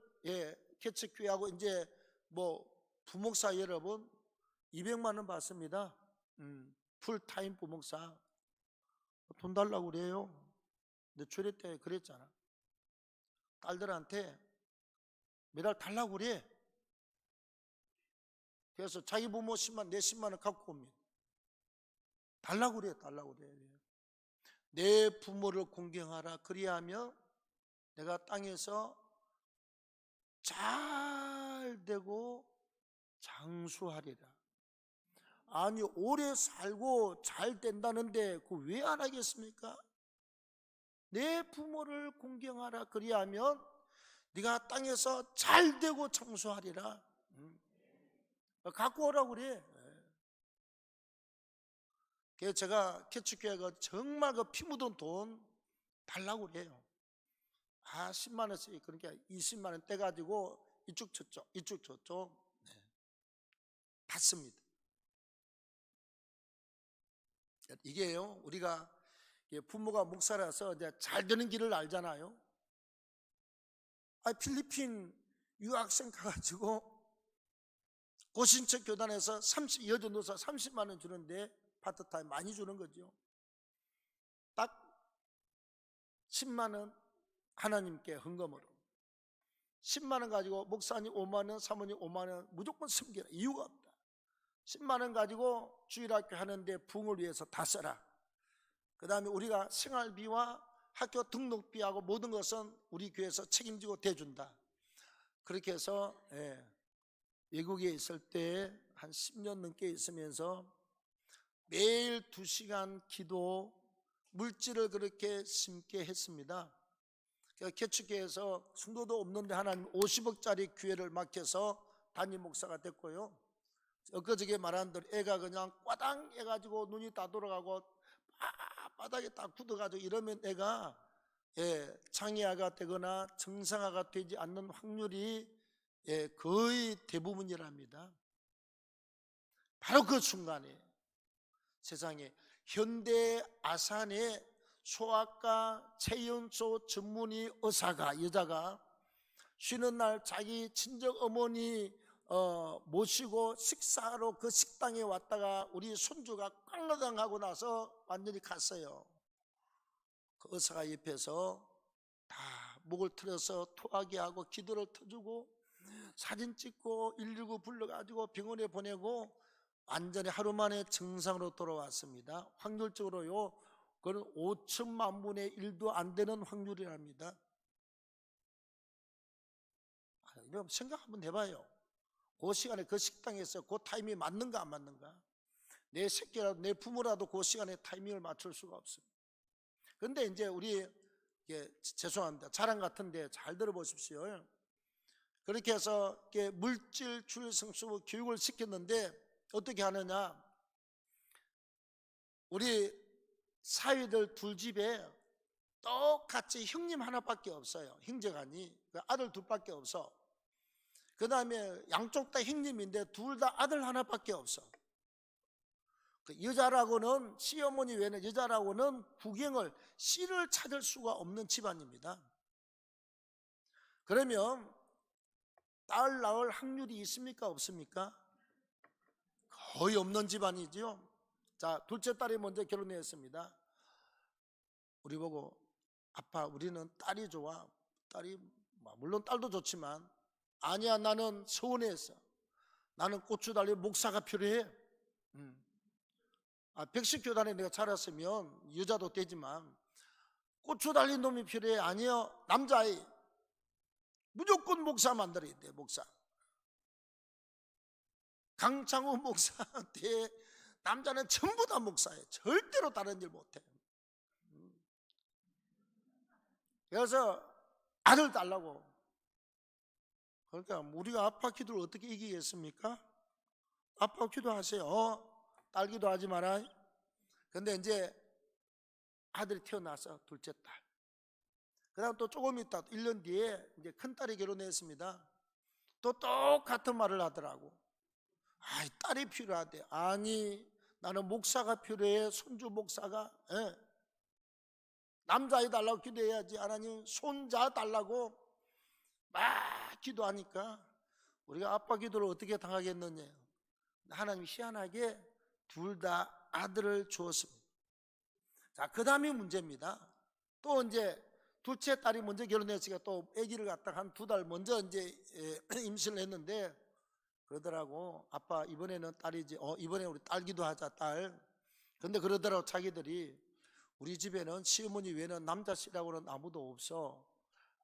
개척교회하고 이제 뭐 부목사 여러분 200만 원 받습니다. 풀타임 부목사 돈 달라고 그래요. 내 주례 때 그랬잖아. 딸들한테 매달 달라고 그래. 그래서 자기 부모 10만, 내 10만 원 갖고 옵니다. 달라고 그래, 달라고 그래. 내 부모를 공경하라. 그리하면 내가 땅에서 잘 되고 장수하리라. 아니, 오래 살고 잘 된다는데 그거 왜 안 하겠습니까? 내 부모를 공경하라. 그리하면 네가 땅에서 잘 되고 장수하리라. 갖고 오라고 그래. 그래서 제가 개척교회가 정말 그 피 묻은 돈 달라고 그래요. 10만 원씩, 그러니까 20만 원 떼가지고 이쪽 저쪽 이쪽 저쪽 받습니다. 이게요, 우리가 부모가 목사라서 이제 잘 되는 길을 알잖아요. 필리핀 유학생 가가지고 고신척 교단에서 여자 노사 30만 원 주는데 파트타임 많이 주는 거죠. 딱 10만 원 하나님께 헌금으로, 10만 원 가지고 목사님 5만 원, 사모님 5만 원 무조건 섬기라. 이유가 없다. 10만 원 가지고 주일학교 하는데 부흥을 위해서 다 써라. 그 다음에 우리가 생활비와 학교 등록비하고 모든 것은 우리 교회에서 책임지고 대준다. 그렇게 해서 외국에 있을 때 한 10년 넘게 있으면서 매일 2시간 기도, 물질을 그렇게 심게 했습니다. 개척교회에서 성도도 없는데 하나님 50억짜리 교회를 맡겨서 담임 목사가 됐고요. 엊그저께 말한 대로 애가 그냥 꽈당 해가지고 눈이 다 돌아가고 바닥에 딱 굳어가지고 이러면 애가 장애아가 되거나 정상화가 되지 않는 확률이 거의 대부분이랍니다. 바로 그 순간에 세상에 현대 아산의 소아과 최연소 전문의 의사가, 여자가 쉬는 날 자기 친정 어머니 모시고 식사하러 그 식당에 왔다가 우리 손주가 꽝라당하고 나서 완전히 갔어요. 그 의사가 옆에서 다 목을 틀어서 토하게 하고 기도를 터주고 사진 찍고 119 불러가지고 병원에 보내고 완전히 하루 만에 정상으로 돌아왔습니다. 확률적으로요, 그건 5천만 분의 1도 안 되는 확률이랍니다. 여러분 생각 한번 해봐요. 그 시간에 그 식당에서 그 타이밍이 맞는가 안 맞는가? 내 새끼라도 내 부모라도 그 시간에 타이밍을 맞출 수가 없습니다. 그런데 이제 우리 죄송합니다. 자랑 같은데 잘 들어보십시오. 그렇게 해서 물질 주일성수 교육을 시켰는데 어떻게 하느냐? 우리 사위들 둘 집에 똑같이 형님 하나밖에 없어요. 형제간이 아들 둘밖에 없어. 그 다음에 양쪽 다 형님인데 둘 다 아들 하나밖에 없어. 여자라고는 시어머니 외에는 여자라고는 구경을 씨를 찾을 수가 없는 집안입니다. 그러면 딸 낳을 확률이 있습니까 없습니까? 거의 없는 집안이죠. 자, 둘째 딸이 먼저 결혼했습니다. 우리 보고 아빠 우리는 딸이 좋아. 딸이 물론 딸도 좋지만 아니야 나는 서운해서 나는 고추 달린 목사가 필요해. 백식교단에 내가 자랐으면 여자도 되지만 고추 달린 놈이 필요해. 아니요 남자아이 무조건 목사 만들어야 돼. 목사 강창호 목사한테 남자는 전부 다 목사예요. 절대로 다른 일 못해. 그래서 아들 달라고. 그러니까 우리가 아빠 기도를 어떻게 이기겠습니까? 아빠 기도하세요. 딸 기도하지 마라. 근데 이제 아들이 태어나서 둘째 딸. 그 다음 또 조금 있다 1년 뒤에 이제 큰딸이 결혼했습니다. 또 똑같은 말을 하더라고. 딸이 필요하대. 아니 나는 목사가 필요해. 손주 목사가. 남자애 달라고 기도해야지. 하나님 손자 달라고 막 기도하니까 우리가 아빠 기도를 어떻게 당하겠느냐. 하나님이 희한하게 둘 다 아들을 주었습니다. 자, 그 다음이 문제입니다. 또 이제 둘째 딸이 먼저 결혼했으니까 또 아기를 갖다가 한 2달 먼저 이제 임신을 했는데 그러더라고. 아빠 이번에는 딸이지. 이번에 우리 딸 기도하자 딸. 근데 그러더라고 자기들이 우리 집에는 시어머니 외에는 남자씨라고는 아무도 없어.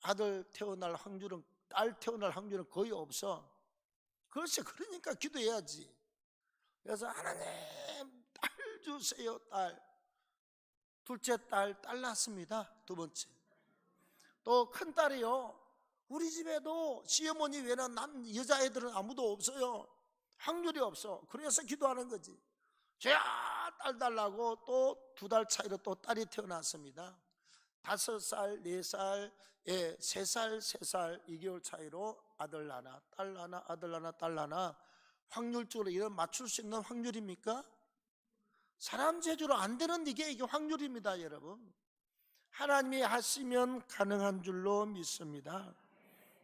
아들 태어날 확률은 딸 태어날 확률은 거의 없어. 그렇지. 그러니까 기도해야지. 그래서 하나님 딸 주세요. 딸. 둘째 딸 낳았습니다. 두 번째. 또 큰 딸이요. 우리 집에도 시어머니 외에는 여자애들은 아무도 없어요. 확률이 없어. 그래서 기도하는 거지. 저야 딸 달라고 또 2달 차이로 또 딸이 태어났습니다. 5살, 4살, 3살, 3살 2개월 차이로 아들 하나, 딸 하나, 아들 하나, 딸 하나. 확률적으로 이런 맞출 수 있는 확률입니까? 사람 재주로 안 되는 이게 확률입니다, 여러분. 하나님이 하시면 가능한 줄로 믿습니다.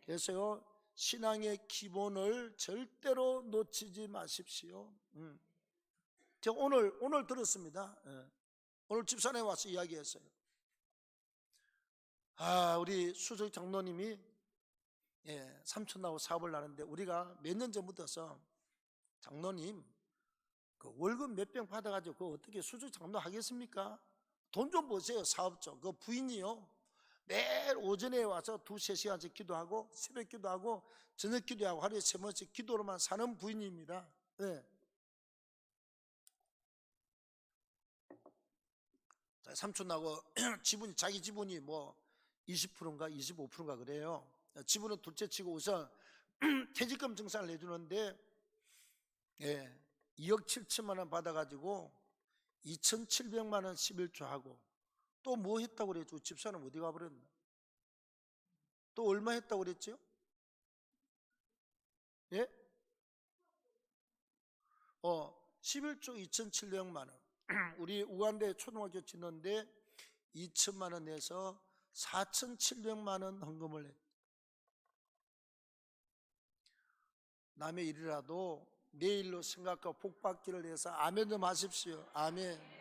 그래서 신앙의 기본을 절대로 놓치지 마십시오. 제가 오늘 들었습니다. 오늘 집산에 와서 이야기했어요. 우리 수석 장로님이 삼촌하고 사업을 하는데 우리가 몇 년 전부터서 장로님 그 월급 몇 병 받아가지고 그거 어떻게 수석 장로 하겠습니까? 돈 좀 보세요. 사업적 그 부인이요 매일 오전에 와서 2-3시간씩 기도하고 새벽 기도하고 저녁 기도하고 하루에 3번씩 기도로만 사는 부인입니다. 삼촌하고 지분이 자기 지분이 뭐 20%인가 25%인가 그래요. 지분은 둘째 치고 우선 퇴직금 증상을 내주는데 2억 7천만 원 받아가지고 2,700만 원 11조 하고 또 뭐 했다고 그랬죠? 집사는 어디 가버렸나? 또 얼마 했다고 그랬죠? 11조 2,700만 원. 우리 우간대 초등학교 짓는데 2천만 원 내서 4,700만 원 헌금을 했. 남의 일이라도 내일로 생각하고 복받기를 해서 아멘 좀 하십시오. 아멘.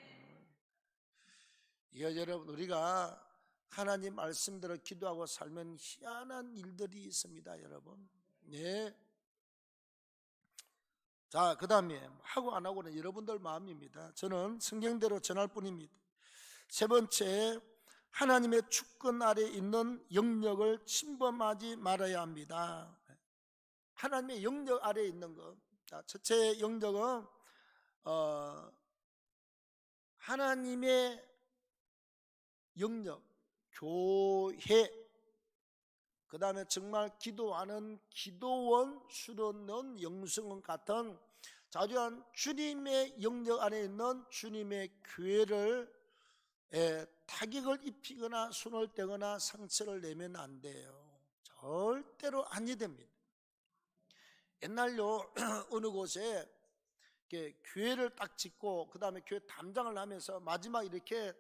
여러분 우리가 하나님 말씀대로 기도하고 살면 희한한 일들이 있습니다, 여러분. 네. 자, 그 다음에 하고 안 하고는 여러분들 마음입니다. 저는 성경대로 전할 뿐입니다. 세 번째, 하나님의 주권 아래 있는 영역을 침범하지 말아야 합니다. 하나님의 영역 아래 있는 것. 자, 첫째 영역은 하나님의 영역, 교회, 그 다음에 정말 기도하는 기도원, 수련원, 영성원 같은 자주한 주님의 영역 안에 있는 주님의 교회를 타격을 입히거나 손을 떼거나 상처를 내면 안 돼요. 절대로 아니 됩니다. 옛날요 어느 곳에 교회를 딱 짓고 그 다음에 교회 담장을 하면서 마지막 이렇게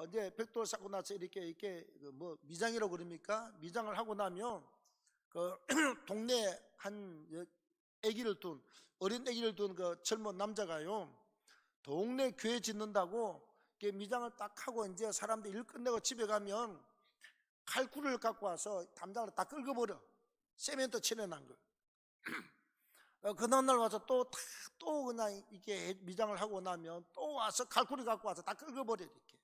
이제 벽돌 쌓고 나서 이렇게 뭐 미장이라고 그럽니까? 미장을 하고 나면 그 동네 한 아기를 둔 어린 아기를 둔 그 젊은 남자가요 동네 교회 짓는다고 미장을 딱 하고 이제 사람들 일 끝내고 집에 가면 칼කු를 갖고 와서 담장을 다 긁어버려. 세멘트 칠해놓은 걸. 그 다음날 와서 또 그냥 이렇게 미장을 하고 나면 또 와서 칼쿠리 갖고 와서 다 긁어버려. 이렇게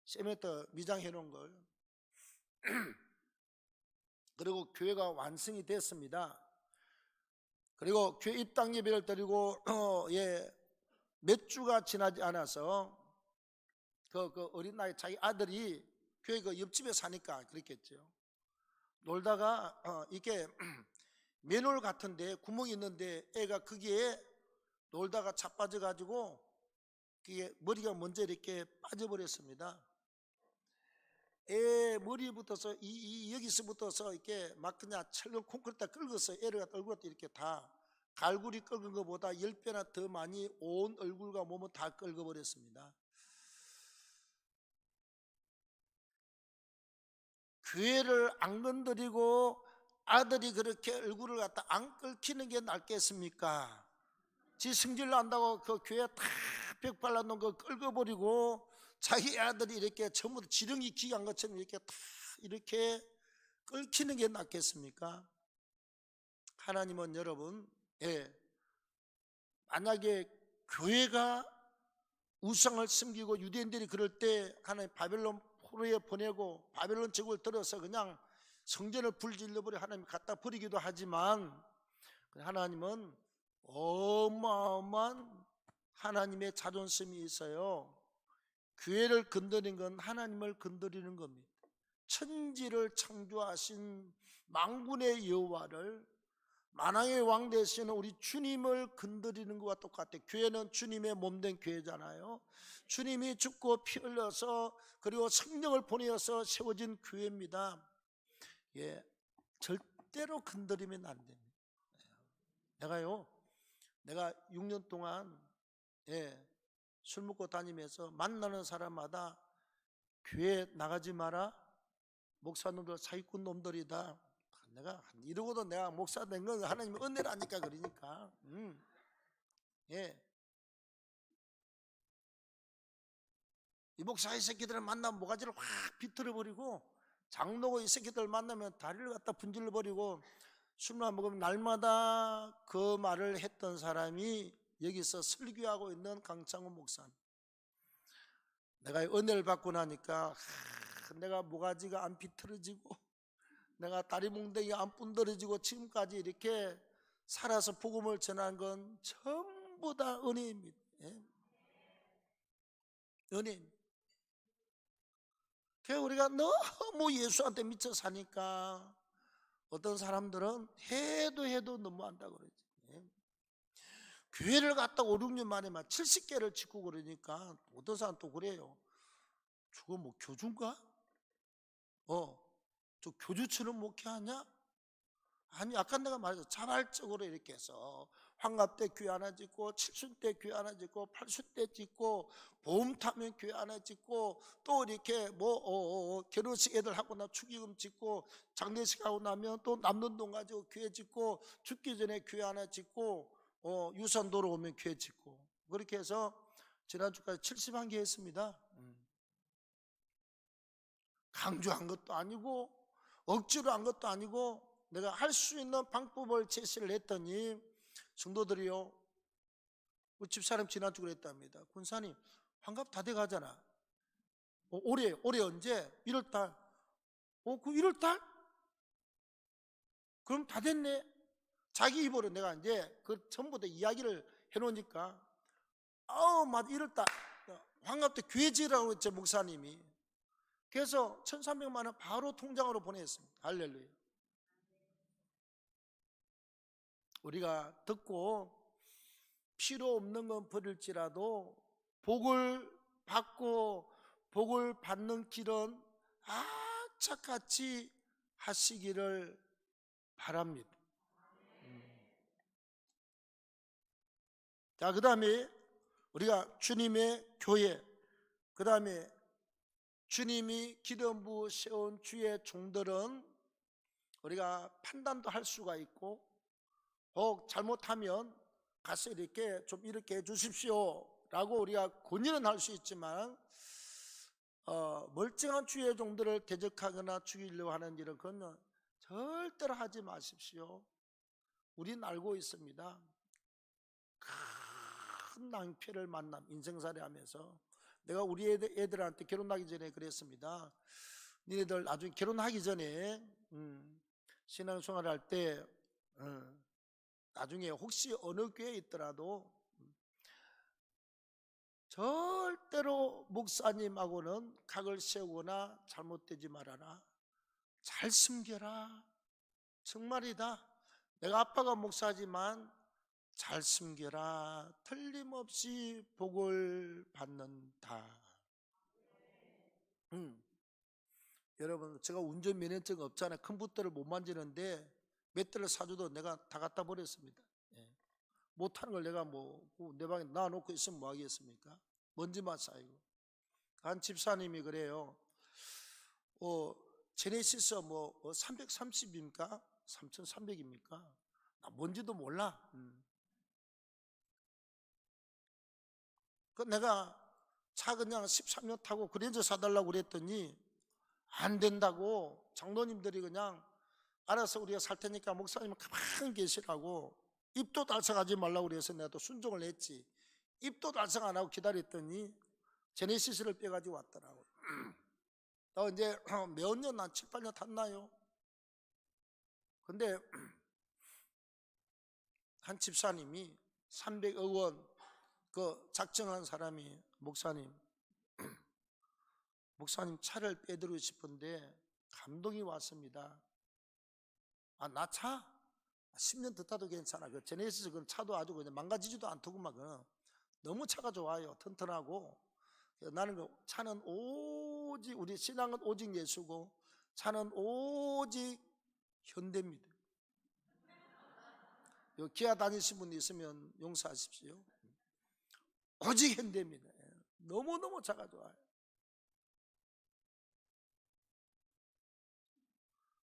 세멘트 미장해 놓은 걸. 그리고 교회가 완성이 됐습니다. 그리고 교회 입당 예배를 드리고 몇 주가 지나지 않아서 그 어린 나이 자기 아들이 교회 그 옆집에 사니까 그랬겠죠. 놀다가 이게 맨홀 같은데 구멍이 있는데 애가 거기에 놀다가 자빠져 가지고 그게 머리가 먼저 이렇게 빠져버렸습니다. 애 머리부터서 여기서부터서 이렇게 막 그냥 철근 콘크리트 긁어서 애를 얼굴도 이렇게 다 갈고리 긁은 것보다 10배나 더 많이 온 얼굴과 몸을 다 긁어버렸습니다. 교회를 안 건드리고 아들이 그렇게 얼굴을 갖다 안 긁히는 게 낫겠습니까? 지 성질 난다고 그 교회 다 벽 발라놓은 거 긁어버리고 자기 아들이 이렇게 전부 지렁이 기간 것처럼 이렇게 다 이렇게 긁히는 게 낫겠습니까? 하나님은 여러분, 만약에 교회가 우상을 섬기고 유대인들이 그럴 때 하나님 바벨론 포로에 보내고 바벨론 제국을 들어서 그냥 성전을 불질러버려 하나님 갖다 버리기도 하지만 하나님은 어마어마한 하나님의 자존심이 있어요. 교회를 건드리는 건 하나님을 건드리는 겁니다. 천지를 창조하신 만군의 여호와를 만왕의 왕 되시는 우리 주님을 건드리는 것과 똑같아요. 교회는 주님의 몸된 교회잖아요. 주님이 죽고 피 흘려서 그리고 성령을 보내어서 세워진 교회입니다. 절대로 건드리면 안 됩니다. 내가 6년 동안 술 먹고 다니면서 만나는 사람마다 교회 나가지 마라. 목사님들 사기꾼 놈들이다. 내가 이러고도 내가 목사 된 건 하나님의 은혜라니까 그러니까. 이 목사 이 새끼들을 만나면 모가지를 확 비틀어 버리고 장로고 이 새끼들 만나면 다리를 갖다 분질러 버리고 술만 먹으면 날마다 그 말을 했던 사람이 여기서 설교하고 있는 강창훈 목사님. 내가 은혜를 받고 나니까 내가 모가지가 안 비틀어지고 내가 다리 뭉댕이가 안 분들어지고 지금까지 이렇게 살아서 복음을 전한 건 전부 다 은혜입니다. 은혜입니다. 그래서 우리가 너무 예수한테 미쳐 사니까 어떤 사람들은 해도 너무한다고 그러지. 교회를 갔다 5, 6년 만에 막 70개를 짓고 그러니까 어떤 사람 또 그래요. 저거 뭐 교주인가? 저 교주처럼 목회하냐? 아니, 아까 내가 말했죠. 자발적으로 이렇게 해서 환갑 때 교회 하나 짓고 70 때 교회 하나 짓고 80 때 짓고 보험 타면 교회 하나 짓고 또 이렇게 결혼식 애들 하고 나 축의금 짓고 장례식 하고 나면 또 남는 돈 가지고 교회 짓고 죽기 전에 교회 하나 짓고 유산도로 오면 교회 짓고 그렇게 해서 지난주까지 71개 했습니다. 강조한 것도 아니고 억지로 한 것도 아니고 내가 할 수 있는 방법을 제시를 했더니 성도들이요, 우리 집사람 지난주 그랬답니다. 군사님 환갑 다 돼가잖아. 올해 언제? 1월달. 그 1월달? 그럼 다 됐네. 자기 입으로 내가 이제 그 전부 다 이야기를 해놓으니까 맞아 1월달 환갑 때 교회 지으라고 했죠 목사님이. 그래서 1,300만 원 바로 통장으로 보냈습니다. 할렐루야. 우리가 듣고 필요 없는 건 버릴지라도 복을 받고 복을 받는 길은 악착같이 하시기를 바랍니다. 자, 그 다음에 우리가 주님의 교회, 그 다음에 주님이 기름 부어 세운 주의 종들은 우리가 판단도 할 수가 있고 혹 잘못하면 가서 이렇게 좀 이렇게 해주십시오 라고 우리가 권유는 할 수 있지만 멀쩡한 주의 종들을 대적하거나 죽이려고 하는 일은 그건 절대로 하지 마십시오. 우린 알고 있습니다. 큰 낭패를 만남, 인생살이 하면서 내가 우리 애들한테 결혼하기 전에 그랬습니다. 니네들 나중에 결혼하기 전에 신앙생활 할 때 나중에 혹시 어느 교회에 있더라도 절대로 목사님하고는 각을 세우거나 잘못되지 말아라. 잘 숨겨라. 정말이다. 내가 아빠가 목사지만 잘 숨겨라. 틀림없이 복을 받는다. 여러분, 제가 운전 면허증 없잖아요. 컴퓨터를 못 만지는데 몇 대를 사줘도 내가 다 갖다 버렸습니다. 못하는 걸 내가 내 방에 놔놓고 있으면 뭐 하겠습니까? 먼지만 쌓이고. 한 집사님이 그래요. 제네시스 330입니까? 3300입니까? 나 뭔지도 몰라. 그 내가 차 그냥 13년 타고 그랜저 사달라고 그랬더니 안 된다고 장로님들이 그냥 알아서 우리가 살 테니까 목사님은 가만히 계시라고 입도 달성하지 말라고 그래서 내가 또 순종을 했지. 입도 달성 안 하고 기다렸더니 제네시스를 빼가지고 왔더라고요. 나 이제 몇 년, 한 7, 8년 탔나요? 근데 한 집사님이 300억 원 작정한 사람이 목사님 차를 빼드리고 싶은데 감동이 왔습니다. 나 차? 10년 더 타도 괜찮아. 그 제네시스 그 차도 아주 그냥 망가지지도 않더구만. 너무 차가 좋아요. 튼튼하고. 나는 그 차는 오직 우리 신앙은 오직 예수고 차는 오직 현대입니다. 기아 다니신 분 있으면 용서하십시오. 오직 현대입니다. 너무너무 차가 좋아요.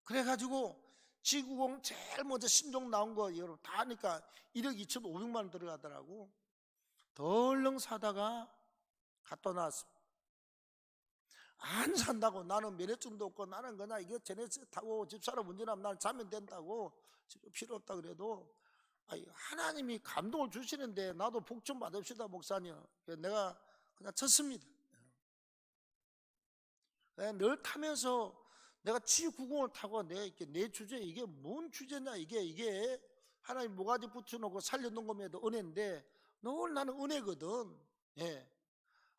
그래가지고 G90 제일 먼저 신종 나온 거 여러분 다 하니까 1억 2,500만 원 들어가더라고. 덜렁 사다가 갖다 놨습니다. 안 산다고. 나는 면허증도 없고 나는 그냥 이거 제네시스 타고 집사람 운전하면 나는 자면 된다고 필요 없다 그래도 하나님이 감동을 주시는데 나도 복 좀 받읍시다 목사님. 내가 그냥 쳤습니다. 늘 타면서 내가 G90을 타고 내 주제 이게 뭔 주제냐 이게 하나님 모가지 붙여놓고 살려놓은 것에도 은혜인데 늘 나는 은혜거든.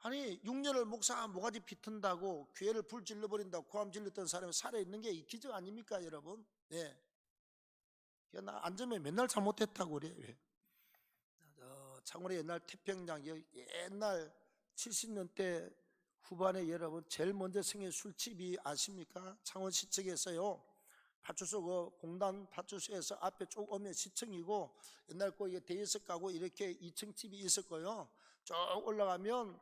아니 6년을 목사 모가지 비튼다고 교회를 불 질러버린다고 고함 질렀던 사람이 살아있는 게 기적 아닙니까 여러분? 나 안전에 맨날 잘못했다고 그래. 창원의 옛날 태평양 옛날 70년대 후반에 여러분 제일 먼저 생긴 술집이 아십니까? 창원시청에서요. 파출소 공단 파출소에서 앞에 쭉 오면 시청이고 옛날 이게 대여섯 가구 이렇게 2층 집이 있었고요. 쭉 올라가면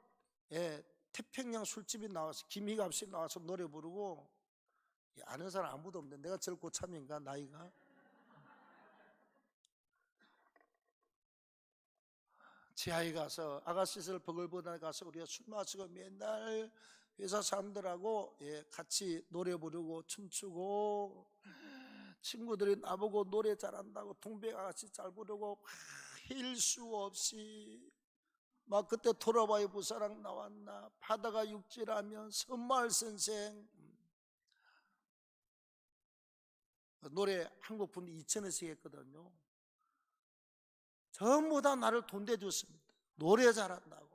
태평양 술집이 나와서 김희갑 씨 나와서 노래 부르고 아는 사람 아무도 없는데 내가 제일 고참인가 나이가? 지하에 가서 아가씨들 버글버글 가서 우리가 술 마시고 맨날 회사 사람들하고 같이 노래 부르고 춤추고, 친구들이 나보고 노래 잘한다고 동백아가씨 잘 부르고 힐 수 없이 막 그때 토라바이 부사랑 나왔나, 바다가 육지라면 선마을 선생 노래 한국 분이 2,000원씩 했거든요. 전부 다 나를 돈 대줬습니다. 노래 잘한다고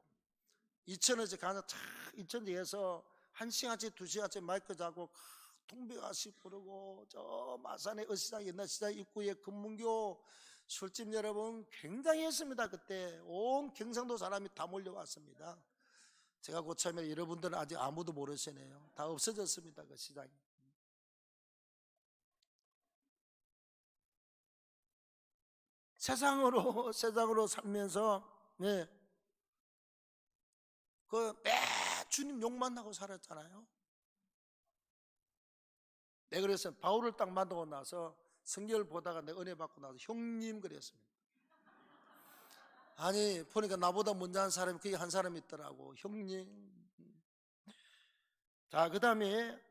2,000원씩 가서 차 2,000원씩 해서 1시간씩 2시간씩 마이크 잡고 동백아씨 부르고, 저 마산의 어시장 옛날 시장 입구에 금문교 술집 여러분 굉장히 했습니다. 그때 온 경상도 사람이 다 몰려왔습니다. 제가 고참에 여러분들은 아직 아무도 모르시네요. 다 없어졌습니다. 그 시장이. 세상으로 살면서 매 주님 욕만 나고 살았잖아요. 내가 그래서 바울을 딱 만나고 나서 성경을 보다가 내가 은혜 받고 나서 형님 그랬습니다. 아니 보니까 나보다 먼저 한 사람이 거기 한 사람이 있더라고. 형님. 자, 그 다음에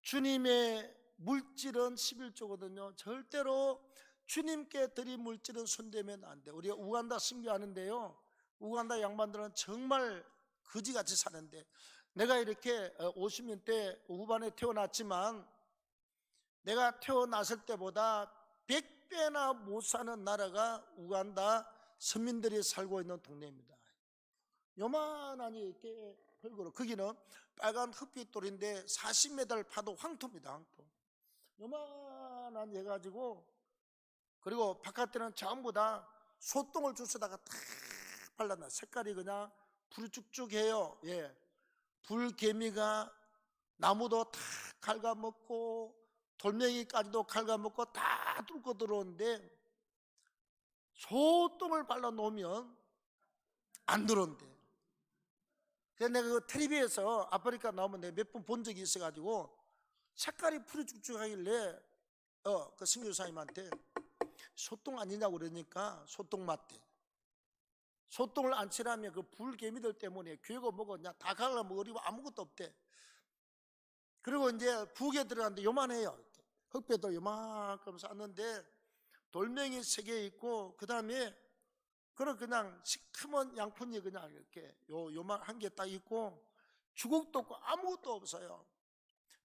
주님의 물질은 11조거든요 절대로 주님께 드린 물질은 손대면 안 돼. 우리가 우간다 선교하는데요, 우간다 양반들은 정말 거지같이 사는데, 내가 이렇게 50년 대 후반에 태어났지만 내가 태어났을 때보다 100배나 못 사는 나라가 우간다 서민들이 살고 있는 동네입니다. 요만하니 이렇게 흙으로, 거기는 빨간 흙빛돌인데 40m를 파도 황토입니다. 황토 요만한 해가지고, 그리고 바깥에는 전부 다 소똥을 주스다가 탁 발라놔. 색깔이 그냥 불쭉쭉해요. 불개미가 나무도 다 갉아먹고 돌멩이까지도 갉아먹고 다 뚫고 들어오는데, 소똥을 발라놓으면 안 들어온대. 그래서 내가 그 텔레비에서 아프리카 나오면 내가 몇 번 본 적이 있어가지고, 색깔이 푸르쭉쭉하길래 그 선교사님한테 소똥 아니냐고 그러니까 소똥 맞대. 소똥을 안 칠하면 그 불개미들 때문에 교회가 뭐고 그냥 다 갈라먹으리고 아무것도 없대. 그리고 이제 북에 들어갔는데 요만해요. 흙배도 요만큼 쌌는데 돌멩이 3개 있고, 그 다음에 그냥 시커먼 양푼이 그냥 이렇게 요만 한 개 딱 있고, 주걱도 없고 아무것도 없어요.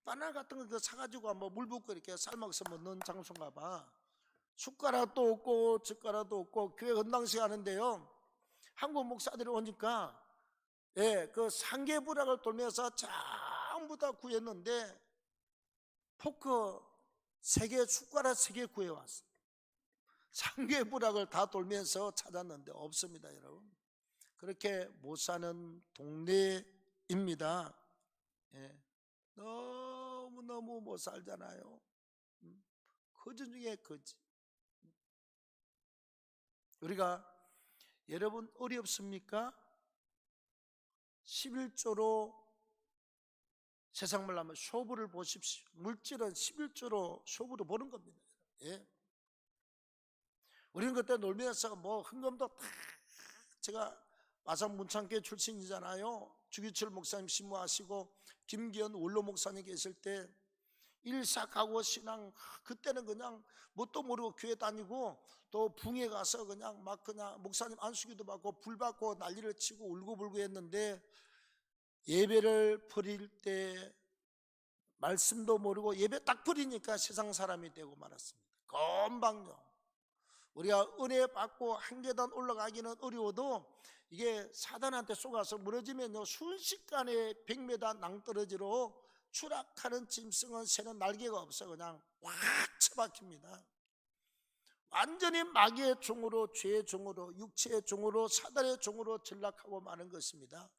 바나나 같은 거 사가지고 한번 물 붓고 이렇게 삶아서 먹는 장소인가 봐. 숟가락도 없고 젓가락도 없고, 교회 헌당식 하는데요, 한국 목사들이 오니까 그 상계부락을 돌면서 전부 다 구했는데 포크 3개, 숟가락 3개 구해왔어요. 상계부락을 다 돌면서 찾았는데 없습니다. 여러분, 그렇게 못 사는 동네입니다. 너무너무 못 살잖아요. 거지 중에 거지. 우리가, 여러분 어렵습니까? 11조로, 세상 말로 하면 쇼부를 보십시오. 물질은 11조로 쇼부를 보는 겁니다. 우리는 그때 놀면서 뭐 헌금도 다, 제가 마산 문창교 출신이잖아요. 주기철 목사님 신무하시고 김기현 원로 목사님 계실 때 일사가고 신앙, 그때는 그냥 뭣도 모르고 교회 다니고, 또 붕에 가서 그냥 목사님 안수기도 받고 불 받고 난리를 치고 울고불고 했는데, 예배를 버릴 때 말씀도 모르고 예배 딱 버리니까 세상 사람이 되고 말았습니다. 금방요. 우리가 은혜 받고 한 계단 올라가기는 어려워도 이게 사단한테 쏘가서 무너지면요, 순식간에 100m 낭떠러지로 추락하는 짐승은 새는 날개가 없어 그냥 확 처박힙니다. 완전히 마귀의 종으로, 죄의 종으로, 육체의 종으로, 사단의 종으로 전락하고 마는 것입니다.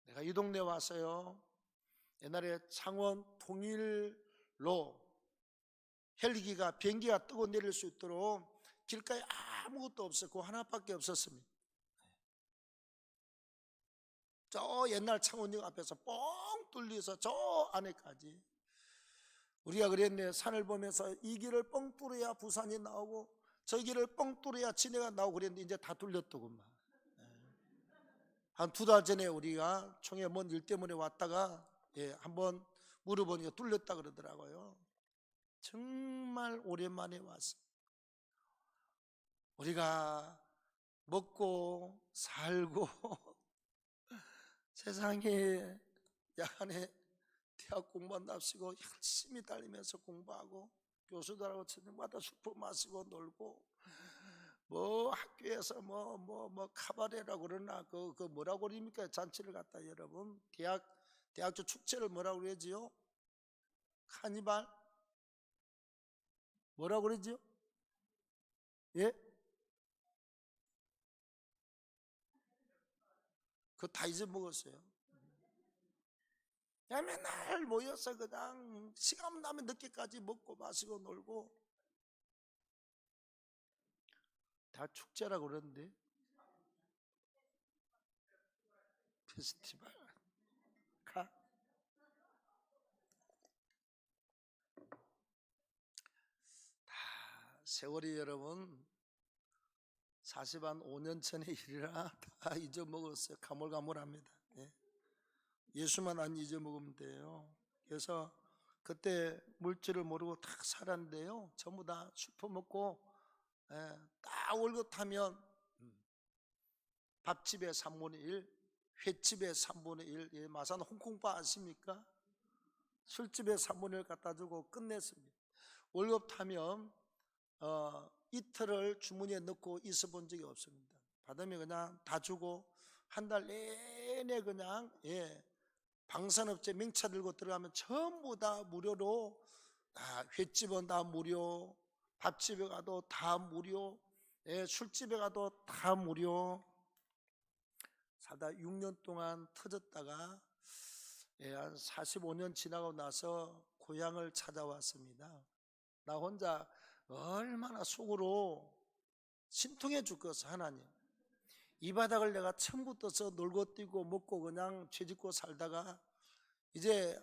내가 이 동네 와서요, 옛날에 창원 통일로 헬기가, 비행기가 뜨고 내릴 수 있도록 길가에 아무것도 없었고 하나밖에 없었습니다. 저 옛날 창원역 앞에서 뻥 뚫려서 저 안에까지. 우리가 그랬네. 산을 보면서 이 길을 뻥 뚫어야 부산이 나오고 저 길을 뻥 뚫어야 진해가 나오고 그랬는데 이제 다 뚫렸더구만. 한 2달 전에 우리가 총회 뭔 일 때문에 왔다가 한번 물어보니까 뚫렸다 그러더라고요. 정말 오랜만에 왔어요. 우리가 먹고 살고 세상에 야간에 대학 공부한답시고 열심히 달리면서 공부하고 교수들하고 저녁마다 술 마시고 놀고 뭐 학교에서 뭐 카바레라고 그러나 그 뭐라고 그럽니까? 잔치를 갖다 여러분 대학교 축제를 뭐라고 그러지요? 카니발 뭐라고 그러지요? 예? 그거 다 잊어먹었어요. 그냥 맨날 모여서 그냥 시간 나면 늦게까지 먹고 마시고 놀고 다 축제라고 그러는데 페스티벌 가 세월이 여러분 45년 전의 일이라 다 잊어먹었어요. 가물가물합니다. 예수만 안 잊어먹으면 돼요. 그래서 그때 물질을 모르고 다 살았는데요, 전부 다 슈퍼먹고 딱 월급 타면 밥집에 3분의 1, 횟집에 3분의 1, 마산 홍콩바 아십니까? 술집에 3분의 1 갖다 주고 끝냈습니다. 월급 타면 이틀을 주머니에 넣고 있어 본 적이 없습니다. 받으면 그냥 다 주고 한 달 내내 그냥 방산업체 명차 들고 들어가면 전부 다 무료로, 횟집은 다 무료, 밥집에 가도 다 무료, 술집에 가도 다 무료. 살다 6년 동안 터졌다가 한 45년 지나고 나서 고향을 찾아왔습니다. 나 혼자 얼마나 속으로 신통해 죽겠어. 하나님, 이 바닥을 내가 처음부터 놀고 뛰고 먹고 그냥 죄짓고 살다가 이제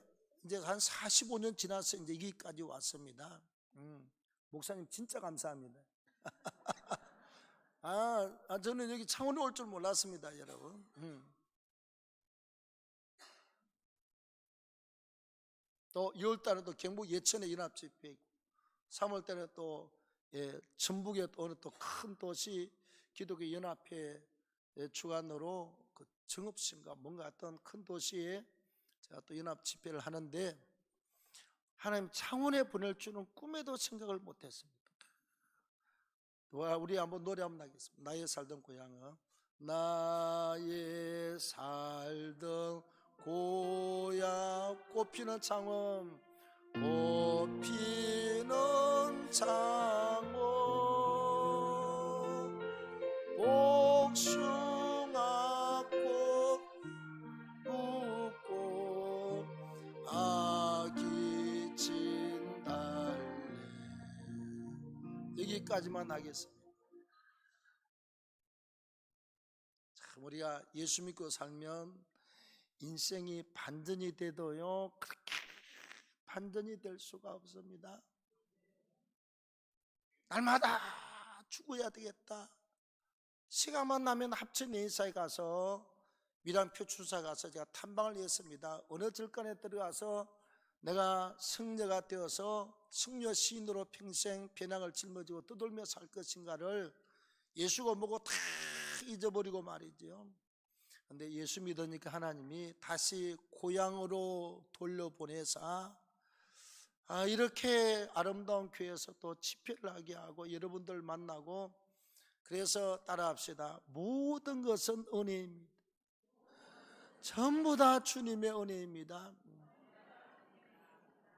한 45년 지나서 이제 여기까지 왔습니다. 목사님 진짜 감사합니다. 저는 여기 창원에 올 줄 몰랐습니다, 여러분. 또 2월 달에 또 경북 예천에 연합집회 있고 3월 달에 또 전북에 또 어느 또 큰 도시 기독교 연합회 주관으로 그 정읍시인가 뭔가 어떤 큰 도시에 제가 또 연합 집회를 하는데 하나님 창원에 보낼 줄은 꿈에도 생각을 못했습니다. 우리 한번 노래 한번 하겠습니다. 나의 살던 고향은 나의 살던 고향 꽃피는 창원 꽃피는 창원 복숭아꽃 웃고 아기 진달래. 여기까지만 하겠습니다. 참 우리가 예수 믿고 살면 인생이 반전이 돼도요 그렇게 반전이 될 수가 없습니다. 날마다 죽어야 되겠다. 시간만 나면 합천 예사에 가서 미란표 출사 가서 제가 탐방을 했습니다. 어느 절간에 들어가서 내가 승려가 되어서 승려 시인으로 평생 배낭을 짊어지고 떠돌며 살 것인가를 예수가 뭐고 다 잊어버리고 말이죠. 근데 예수 믿으니까 하나님이 다시 고향으로 돌려보내사 이렇게 아름다운 교회에서 또 집회를 하게 하고 여러분들 만나고, 그래서 따라합시다. 모든 것은 은혜입니다. 전부 다 주님의 은혜입니다.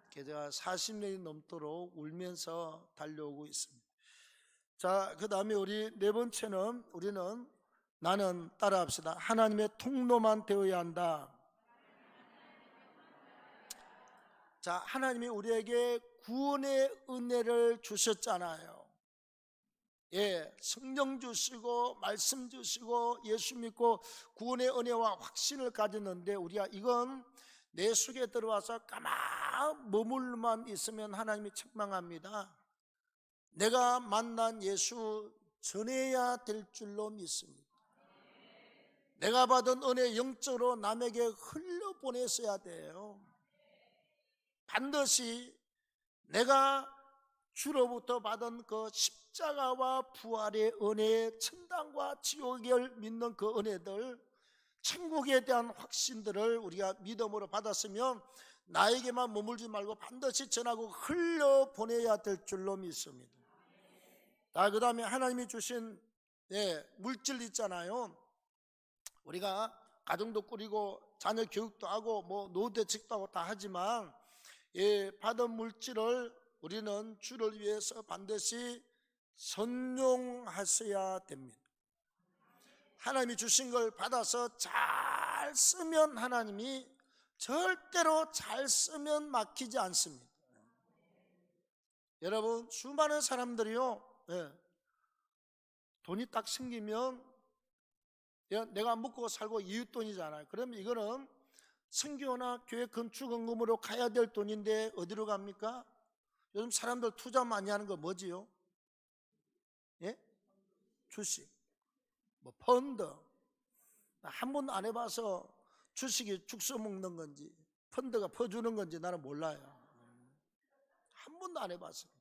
제가 40년이 넘도록 울면서 달려오고 있습니다. 자, 그 다음에 우리 네 번째는 우리는 나는 따라합시다. 하나님의 통로만 되어야 한다. 자, 하나님이 우리에게 구원의 은혜를 주셨잖아요. 성령 주시고 말씀 주시고 예수 믿고 구원의 은혜와 확신을 가졌는데 우리가 이건 내 속에 들어와서 가만 머물만 있으면 하나님이 책망합니다. 내가 만난 예수 전해야 될 줄로 믿습니다. 내가 받은 은혜 영적으로 남에게 흘려보냈어야 돼요. 반드시 내가 주로부터 받은 그 십자가와 부활의 은혜, 천당과 지옥을 믿는 그 은혜들, 천국에 대한 확신들을 우리가 믿음으로 받았으면 나에게만 머물지 말고 반드시 전하고 흘려보내야 될 줄로 믿습니다. 그 다음에 하나님이 주신 물질 있잖아요. 우리가 가정도 꾸리고 자녀 교육도 하고 뭐 노후대책도 하고 다 하지만 받은 물질을 우리는 주를 위해서 반드시 선용하셔야 됩니다. 하나님이 주신 걸 받아서 잘 쓰면 하나님이 절대로 잘 쓰면 막히지 않습니다. 여러분, 수많은 사람들이요, 돈이 딱 생기면 내가 먹고 살고 이웃돈이잖아요. 그러면 이거는 선교나 교회 건축원금으로 가야 될 돈인데 어디로 갑니까? 요즘 사람들 투자 많이 하는 거 뭐지요? 주식, 뭐 펀드. 한 번도 안 해봐서 주식이 죽 써먹는 건지 펀드가 퍼주는 건지 나는 몰라요. 한 번도 안 해봤어요.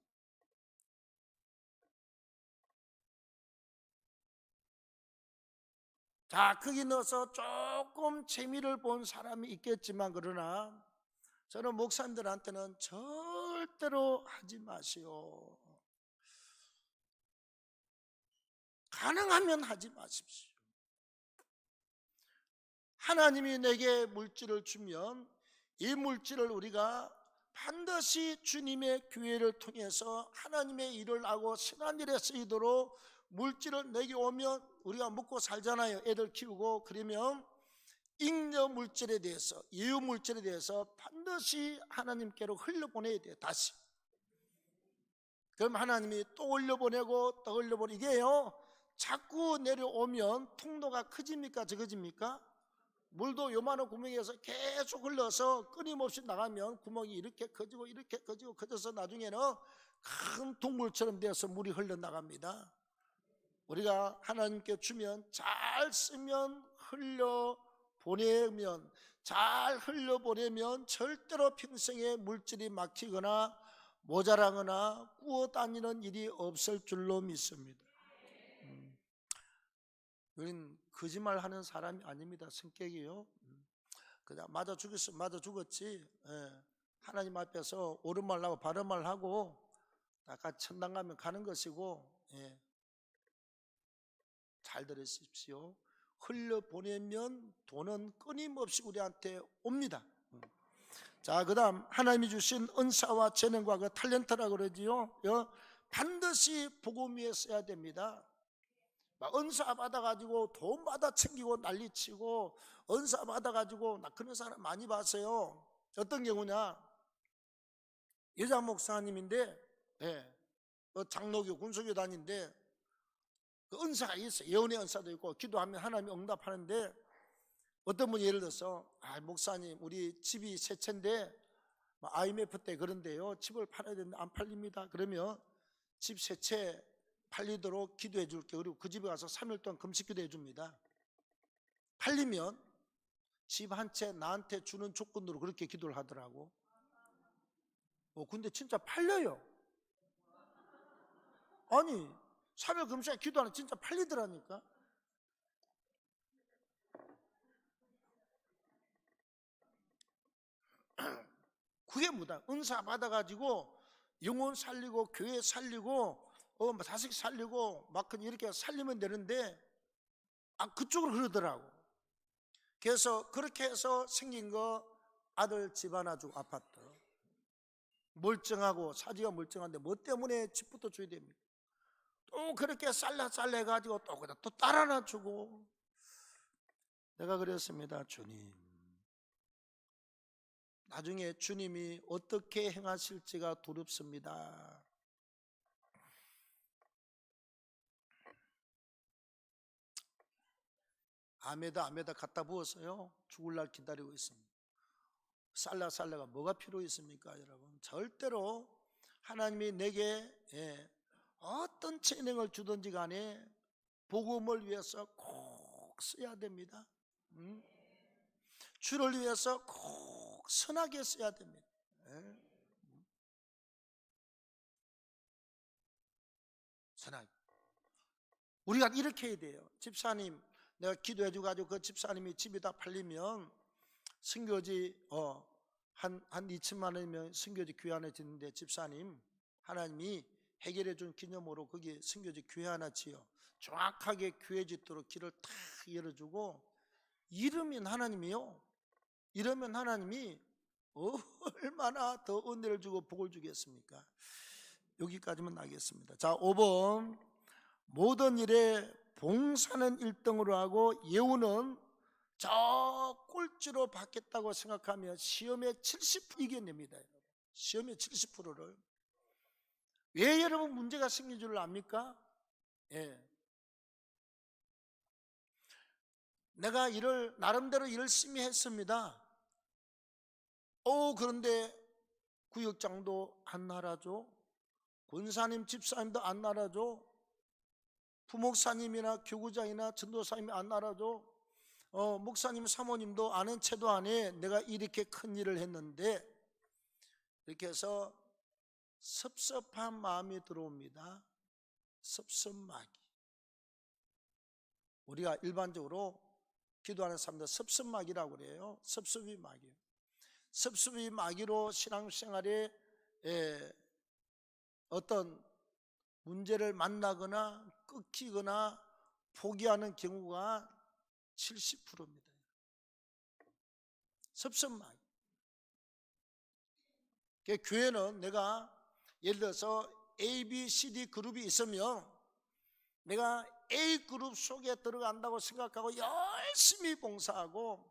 자, 거기 넣어서 조금 재미를 본 사람이 있겠지만 그러나 저는 목사님들한테는 절대로 하지 마시오. 가능하면 하지 마십시오. 하나님이 내게 물질을 주면 이 물질을 우리가 반드시 주님의 교회를 통해서 하나님의 일을 하고 선한 일에 쓰이도록 물질을 내게 오면 우리가 먹고 살잖아요. 애들 키우고. 그러면 잉여 물질에 대해서, 이유 물질에 대해서 반드시 하나님께로 흘려보내야 돼요. 다시. 그럼 하나님이 또 올려보내고 또 올려보내고, 이게요 자꾸 내려오면 통로가 커집니까 적어집니까? 물도 요만한 구멍에서 계속 흘러서 끊임없이 나가면 구멍이 이렇게 커지고 이렇게 커지고 커져서 나중에는 큰 동굴처럼 되어서 물이 흘러나갑니다. 우리가 하나님께 주면 잘 쓰면 흘려보내면, 잘 흘려보내면 절대로 평생에 물질이 막히거나 모자라거나 꾸어 다니는 일이 없을 줄로 믿습니다. 우리는 거짓말하는 사람이 아닙니다. 성격이요. 그냥 맞아 죽었으면 맞아 죽었지. 하나님 앞에서 옳은 말하고 바른 말하고 아까 천당 가면 가는 것이고. 잘 들으십시오. 흘려보내면 돈은 끊임없이 우리한테 옵니다. 자, 그 다음 하나님이 주신 은사와 재능과 그 탤런트라고 그러지요. 반드시 복음 위에 써야 됩니다. 막 은사 받아가지고 돈 받아 챙기고 난리치고 은사 받아가지고 나 그런 사람 많이 봤어요. 어떤 경우냐, 여자 목사님인데 장로교 군소교 다니는데 그 은사가 있어요. 예언의 은사도 있고 기도하면 하나님이 응답하는데 어떤 분이 예를 들어서 목사님 우리 집이 세 채인데 IMF 때 그런데요 집을 팔아야 되는데 안 팔립니다. 그러면 집 세 채 팔리도록 기도해 줄게. 그리고 그 집에 가서 3일 동안 금식 기도해 줍니다. 팔리면 집 한 채 나한테 주는 조건으로 그렇게 기도를 하더라고. 근데 진짜 팔려요. 아니 3일 금식 기도하는 진짜 팔리더라니까. 그게 뭐다? 은사 받아가지고 영혼 살리고 교회 살리고 자식 살리고 막 이렇게 살리면 되는데 그쪽으로 흐르더라고. 그래서 그렇게 해서 생긴 거 아들 집 하나 주고 아파트 멀쩡하고 사지가 멀쩡한데 뭐 때문에 집부터 줘야 됩니까? 또 그렇게 살려가지고 또 딸 하나 주고. 내가 그랬습니다. 주님, 나중에 주님이 어떻게 행하실지가 두렵습니다. 아메다 갖다 부었어요. 죽을 날 기다리고 있습니다. 살라가 뭐가 필요 있습니까 여러분? 절대로 하나님이 내게 어떤 재능을 주든지 간에 복음을 위해서 꼭 써야 됩니다. 주를 위해서 꼭 선하게 써야 됩니다. 선하게. 우리가 이렇게 해야 돼요. 집사님, 내가 기도해주고 가지고 그 집사님이 집이 다 팔리면 선교지 한 2천만 원이면 선교지 교회 하나 짓는데, 집사님, 하나님이 해결해 준 기념으로 거기 선교지 교회 하나 지어 정확하게 교회 짓도록 길을 탁 열어주고, 이러면 하나님이요, 이러면 하나님이 얼마나 더 은혜를 주고 복을 주겠습니까? 여기까지만 나겠습니다. 자, 5번. 모든 일에 봉사는 1등으로 하고 예우는 저 꼴찌로 받겠다고 생각하며 시험에 70% 이겨냅니다. 시험의 70%를. 왜 여러분 문제가 생긴 줄 압니까? 예. 내가 일을 나름대로 열심히 했습니다. 그런데 구역장도 안 알아줘, 권사님 집사님도 안 알아줘, 부목사님이나 교구장이나 전도사님이 안 알아줘, 목사님 사모님도 아는 채도 안 해. 내가 이렇게 큰 일을 했는데, 이렇게 해서 섭섭한 마음이 들어옵니다. 섭섭마귀. 우리가 일반적으로 기도하는 사람들 섭섭마귀라고 그래요. 섭섭이 마귀. 섭섭이 마귀로 신앙생활에 어떤 문제를 만나거나 끊기거나 포기하는 경우가 70%입니다. 섭섭마귀. 교회는 내가 예를 들어서 A, B, C, D 그룹이 있으면 내가 A 그룹 속에 들어간다고 생각하고 열심히 봉사하고,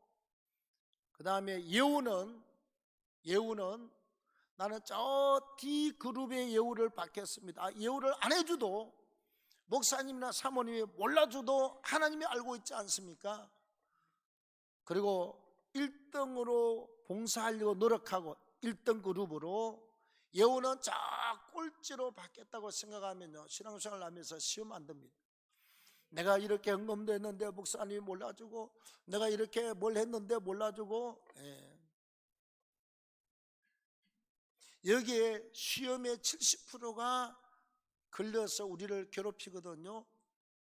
그 다음에 예우는 나는 저 D 그룹의 예우를 받겠습니다. 예우를 안 해줘도, 목사님이나 사모님이 몰라줘도 하나님이 알고 있지 않습니까? 그리고 1등으로 봉사하려고 노력하고 1등 그룹으로, 예우는 저 꼴찌로 받겠다고 생각하면요, 신앙생활 하면서 시험 안 됩니다. 내가 이렇게 헌금도 했는데 목사님이 몰라주고, 내가 이렇게 뭘 했는데 몰라주고, 여기에 시험의 70%가 걸려서 우리를 괴롭히거든요.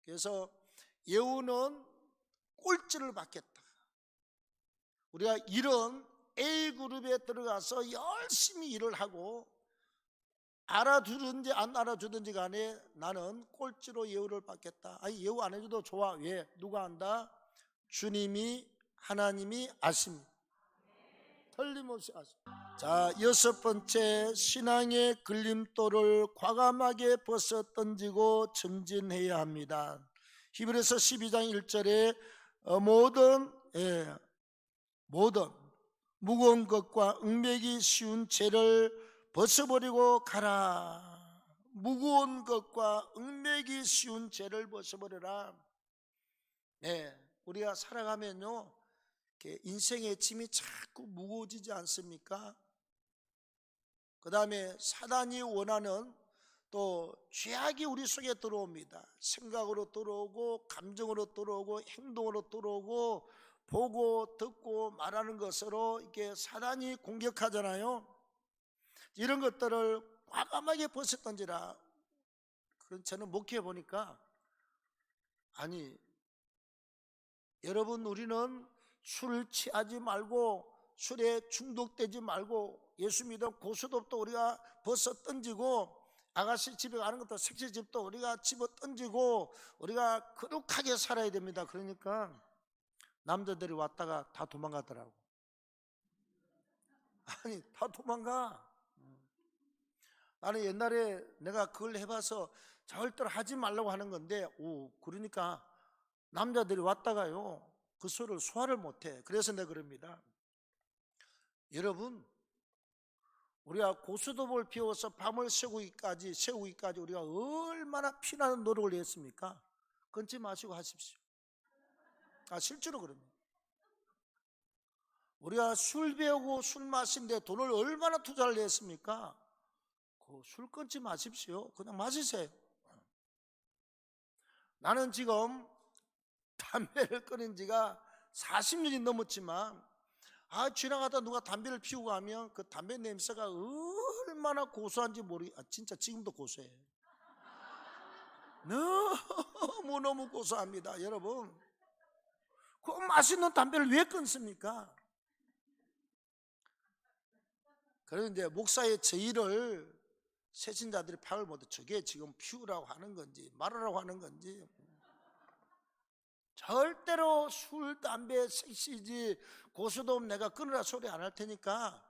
그래서 예우는 꼴찌를 받겠다. 우리가 이런 A그룹에 들어가서 열심히 일을 하고, 알아주든지 안 알아주든지 간에 나는 꼴찌로 예우를 받겠다. 아니, 예우 안 해줘도 좋아. 왜? 누가 안다? 주님이, 하나님이 아십니다. 틀림없이 아십니다. 자, 6번째, 신앙의 걸림돌을 과감하게 벗어 던지고 전진해야 합니다. 히브리서 12장 1절에 모든 무거운 것과 응매기 쉬운 죄를 벗어버리고 가라. 무거운 것과 응매기 쉬운 죄를 벗어버려라. 우리가 살아가면요, 인생의 짐이 자꾸 무거워지지 않습니까? 그 다음에 사단이 원하는 또 죄악이 우리 속에 들어옵니다. 생각으로 들어오고, 감정으로 들어오고, 행동으로 들어오고, 보고 듣고 말하는 것으로 이렇게 사단이 공격하잖아요. 이런 것들을 과감하게 벗어 던지라. 그런, 저는 목회해 보니까, 아니, 여러분, 우리는 술을 취하지 말고, 술에 중독되지 말고, 예수 믿어 고수톱도 우리가 벗어 던지고, 아가씨 집에 가는 것도, 색시집도 우리가 집어 던지고, 우리가 거룩하게 살아야 됩니다. 그러니까 남자들이 왔다가 다 도망가더라고. 아니, 다 도망가. 나는 옛날에 내가 그걸 해봐서 절대로 하지 말라고 하는 건데, 그러니까 남자들이 왔다가요, 그 술을 소화를 못해. 그래서 내가 그럽니다. 여러분, 우리가 고수톱을 피워서 밤을 새우기까지 우리가 얼마나 피나는 노력을 했습니까? 끊지 마시고 하십시오. 실제로 그럽니다. 우리가 술 배우고 술 마시는데 돈을 얼마나 투자를 했습니까? 술 끊지 마십시오. 그냥 마시세요. 나는 지금 담배를 끊은 지가 40년이 넘었지만 지나가다 누가 담배를 피우고 가면 그 담배 냄새가 얼마나 고소한지 진짜 지금도 고소해요. 너무너무 고소합니다. 여러분, 그 맛있는 담배를 왜 끊습니까? 그래서 이제 목사의 저희를 새신자들이 파악을 못해. 저게 지금 피우라고 하는 건지 말하라고 하는 건지. 절대로 술, 담배, 섹시지 고수도 내가 끊으라 소리 안 할 테니까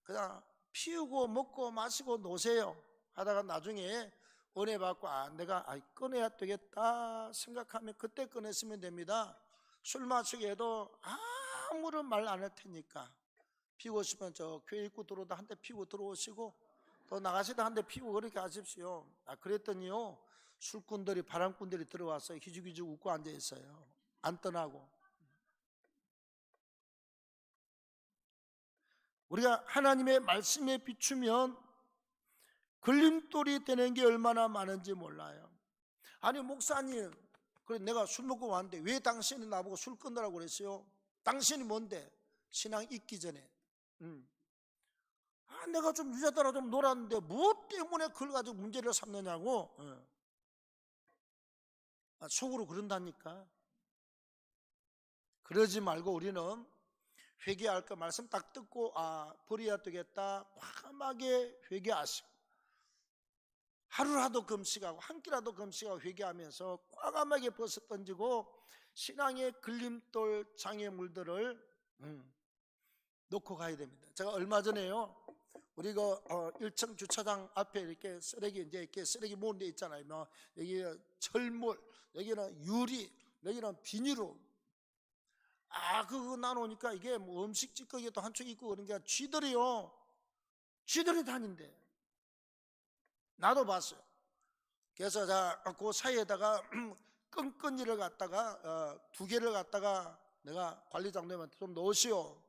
그냥 피우고 먹고 마시고 노세요 하다가 나중에 은혜 받고 내가 끊어야 되겠다 생각하면 그때 끊었으면 됩니다. 술 마시게 해도 아무런 말 안 할 테니까 피우고 싶으면 저 교회 입구 들어오다 한 대 피우고 들어오시고 또 나가시다 한 대 피우고 그렇게 하십시오. 그랬더니요 술꾼들이 바람꾼들이 들어와서 희죽희죽 웃고 앉아 있어요. 안 떠나고. 우리가 하나님의 말씀에 비추면 걸림돌이 되는 게 얼마나 많은지 몰라요. 아니 목사님, 그래 내가 술 먹고 왔는데 왜 당신이 나보고 술 끊으라고 그랬어요? 당신이 뭔데? 신앙 잊기 전에 내가 좀 유자따라 좀 놀았는데 뭐 때문에 그걸 가지고 문제를 삼느냐고. 속으로 그런다니까. 그러지 말고 우리는 회개할 거 말씀 딱 듣고 버려야 되겠다 과감하게 회개하시고 하루라도 금식하고 한 끼라도 금식하고 회개하면서 과감하게 벗어 던지고 신앙의 걸림돌 장애물들을 놓고 가야 됩니다. 제가 얼마 전에요 우리 1층 주차장 앞에 이렇게 쓰레기 이렇게 쓰레기 모은 데 있잖아요. 뭐 여기 철물, 여기는 유리, 여기는 비닐로 그거 나누니까 이게 뭐 음식 찌꺼기도 한쪽 있고 그러니까 쥐들이 다닌대. 나도 봤어요. 그래서 그 사이에다가 끈끈이를 갖다가 2개를 갖다가 내가 관리장님한테 좀 넣으시오.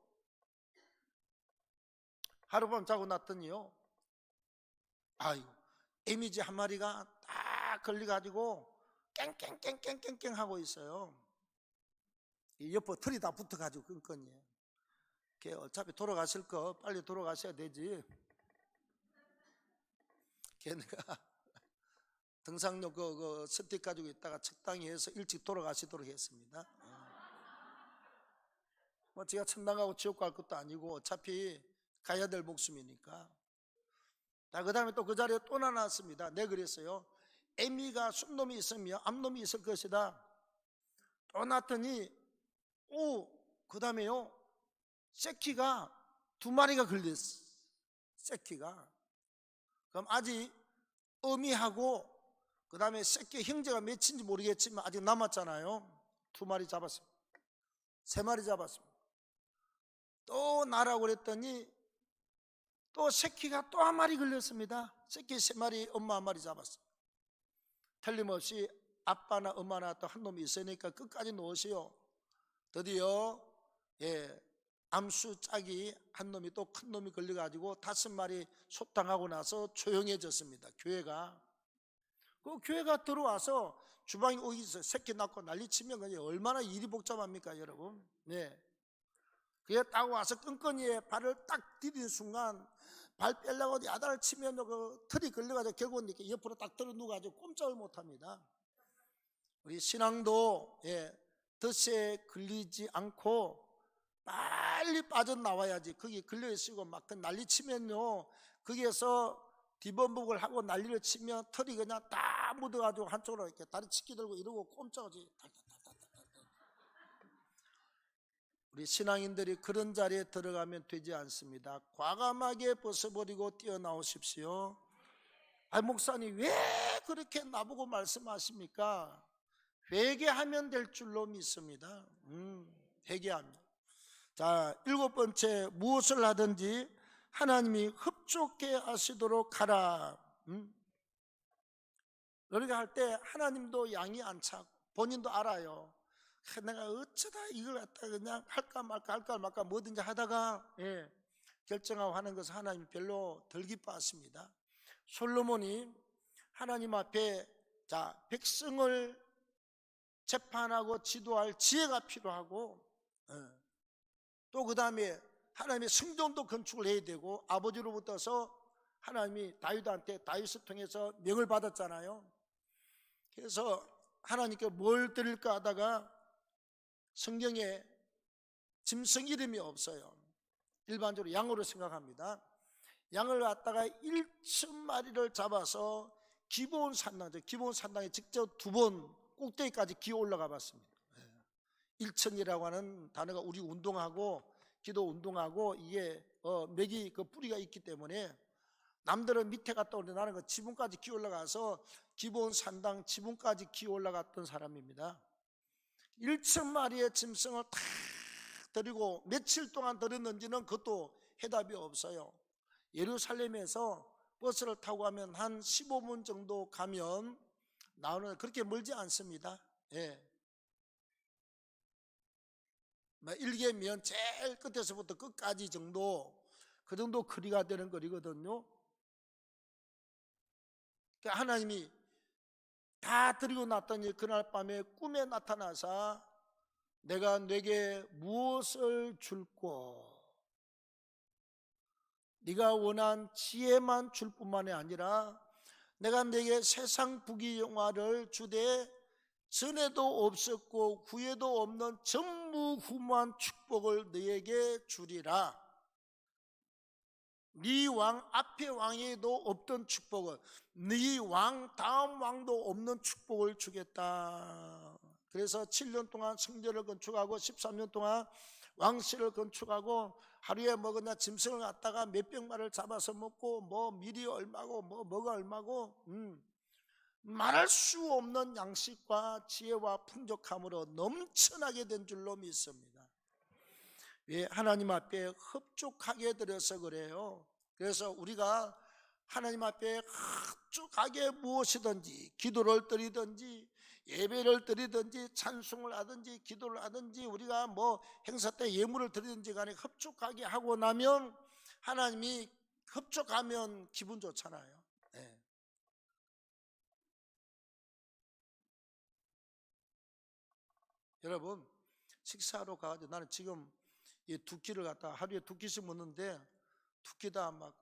하룻밤 자고 났더니요 에미지 한 마리가 딱 걸려가지고 깽깽깽깽깽깽 하고 있어요. 이 옆에 털이 다 붙어가지고 끈끈이에요. 걔 어차피 돌아가실 거 빨리 돌아가셔야 되지. 걔네가 등산로 그 스틱 가지고 있다가 적당히 해서 일찍 돌아가시도록 했습니다. 뭐 제가 천당 가고 지옥 갈 것도 아니고 어차피 가야 될 목숨이니까. 그 다음에 또 그 자리에 또 나눴습니다. 네, 그랬어요. 애미가 순놈이 있으면 암놈이 있을 것이다. 또 났더니 그 다음에요 새끼가 2마리가 걸렸어. 새끼가. 그럼 아직 어미하고 그 다음에 새끼 형제가 몇인지 모르겠지만 아직 남았잖아요. 2마리 잡았습니다. 3마리 잡았습니다. 또 나라고 그랬더니 또 새끼가 또 1마리 걸렸습니다. 새끼 3마리, 엄마 1마리 잡았어요. 틀림없이 아빠나 엄마나 또 한 놈이 있으니까 끝까지 놓으시오. 드디어 암수 짝이 한 놈이 또 큰 놈이 걸려가지고 5마리 속당하고 나서 조용해졌습니다. 교회가. 그 교회가 들어와서 주방에 오기서 새끼 낳고 난리치면 그냥 얼마나 일이 복잡합니까 여러분. 네. 그게 딱 와서 끈끈이에 발을 딱 디딘 순간 발 빼려고 야단을 치면 그 털이 걸려가지고 결국은 이렇게 옆으로 딱 들어 누워가지고 꼼짝을 못합니다. 우리 신앙도 덫에 걸리지 않고 빨리 빠져나와야지. 거기 걸려있으고 막 난리치면요 거기에서 뒤범벅을 하고 난리를 치면 털이 그냥 다 묻어가지고 한쪽으로 이렇게 다리 치기 들고 이러고 꼼짝하지. 우리 신앙인들이 그런 자리에 들어가면 되지 않습니다. 과감하게 벗어버리고 뛰어나오십시오. 목사님 왜 그렇게 나보고 말씀하십니까? 회개하면 될 줄로 믿습니다. 회개합니다. 자, 7번째, 무엇을 하든지 하나님이 흡족해 하시도록 하라. 그렇게 할 때 하나님도 양이 안 차고 본인도 알아요. 내가 어쩌다 이걸 갖다 그냥 할까 말까 뭐든지 하다가 결정하고 하는 것을 하나님 별로 덜 기뻐하십니다. 솔로몬이 하나님 앞에 백성을 재판하고 지도할 지혜가 필요하고, 또 그 다음에 하나님의 성전도 건축을 해야 되고, 아버지로부터서 하나님이 다윗을 통해서 명을 받았잖아요. 그래서 하나님께 뭘 드릴까 하다가 성경에 짐승 이름이 없어요. 일반적으로 양으로 생각합니다. 양을 갖다가 1,000마리를 잡아서 기브온 산당에 직접 2번 꼭대기까지 기어 올라가 봤습니다. 1,000이라고 하는 단어가 우리 운동하고 기도 운동하고 이게 맥이 그 뿌리가 있기 때문에 남들은 밑에 갔다 오는데 나는 그 지붕까지 기어 올라가서 기브온 산당 지붕까지 기어 올라갔던 사람입니다. 1,000마리의 짐승을 다 데리고 며칠 동안 들었는지는 그것도 해답이 없어요. 예루살렘에서 버스를 타고 가면 한 15분 정도 가면 나오는, 그렇게 멀지 않습니다. 예. 일개면 제일 끝에서부터 끝까지 정도, 그 정도 거리가 되는 거리거든요. 그러니까 하나님이 다 드리고 났더니 그날 밤에 꿈에 나타나서 내가 내게 무엇을 줄꼬, 네가 원한 지혜만 줄 뿐만이 아니라 내가 네게 세상 부귀영화를 주되 전에도 없었고 후에도 없는 전무후무한 축복을 너에게 주리라. 네 왕 앞에 왕에도 없던 축복을, 네 왕 다음 왕도 없는 축복을 주겠다. 그래서 7년 동안 성전을 건축하고 13년 동안 왕실을 건축하고 하루에 그냥 짐승을 갖다가 몇백 마리를 잡아서 먹고 밀이 얼마고 뭐가 얼마고 말할 수 없는 양식과 지혜와 풍족함으로 넘쳐나게 된 줄로 믿습니다. 왜? 하나님 앞에 흡족하게 드려서 그래요. 그래서 우리가 하나님 앞에 흡족하게 무엇이든지 기도를 드리든지 예배를 드리든지 찬송을 하든지 기도를 하든지 우리가 행사 때 예물을 드리든지 간에 흡족하게 하고 나면 하나님이 흡족하면 기분 좋잖아요. 네. 여러분, 식사하러 가가지고 나는 지금 이 2끼를 갖다 하루에 2끼씩 먹는데 2끼다 막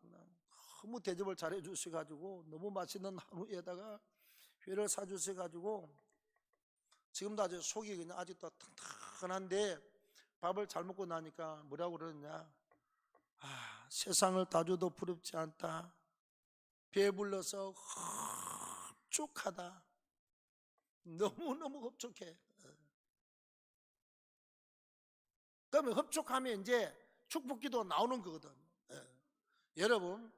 너무 대접을 잘해 주셔가지고 너무 맛있는 한우에다가 회를 사 주셔가지고 지금도 아주 속이 그냥 아직도 튼튼한데 밥을 잘 먹고 나니까 뭐라고 그러느냐, 세상을 다 줘도 부럽지 않다, 배불러서 흡족하다, 너무너무 흡족해. 그러면 흡족하면 이제 축복기도 나오는 거거든. 여러분,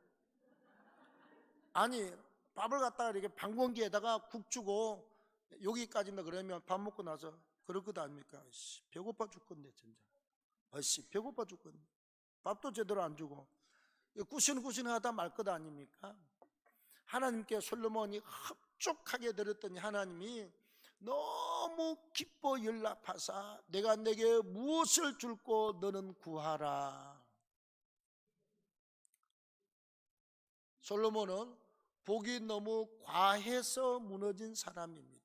아니 밥을 갖다가 이렇게 방공기에다가 국 주고 여기까지입니다 그러면 밥 먹고 나서 그럴 것 아닙니까? 배고파 죽겠네 진짜. 배고파 죽겠네. 밥도 제대로 안 주고 구신구신하다 말 것 아닙니까? 하나님께 솔로몬이 흡족하게 드렸더니 하나님이 너무 기뻐 연락하사 내가 내게 무엇을 줄고 너는 구하라. 솔로몬은 복이 너무 과해서 무너진 사람입니다.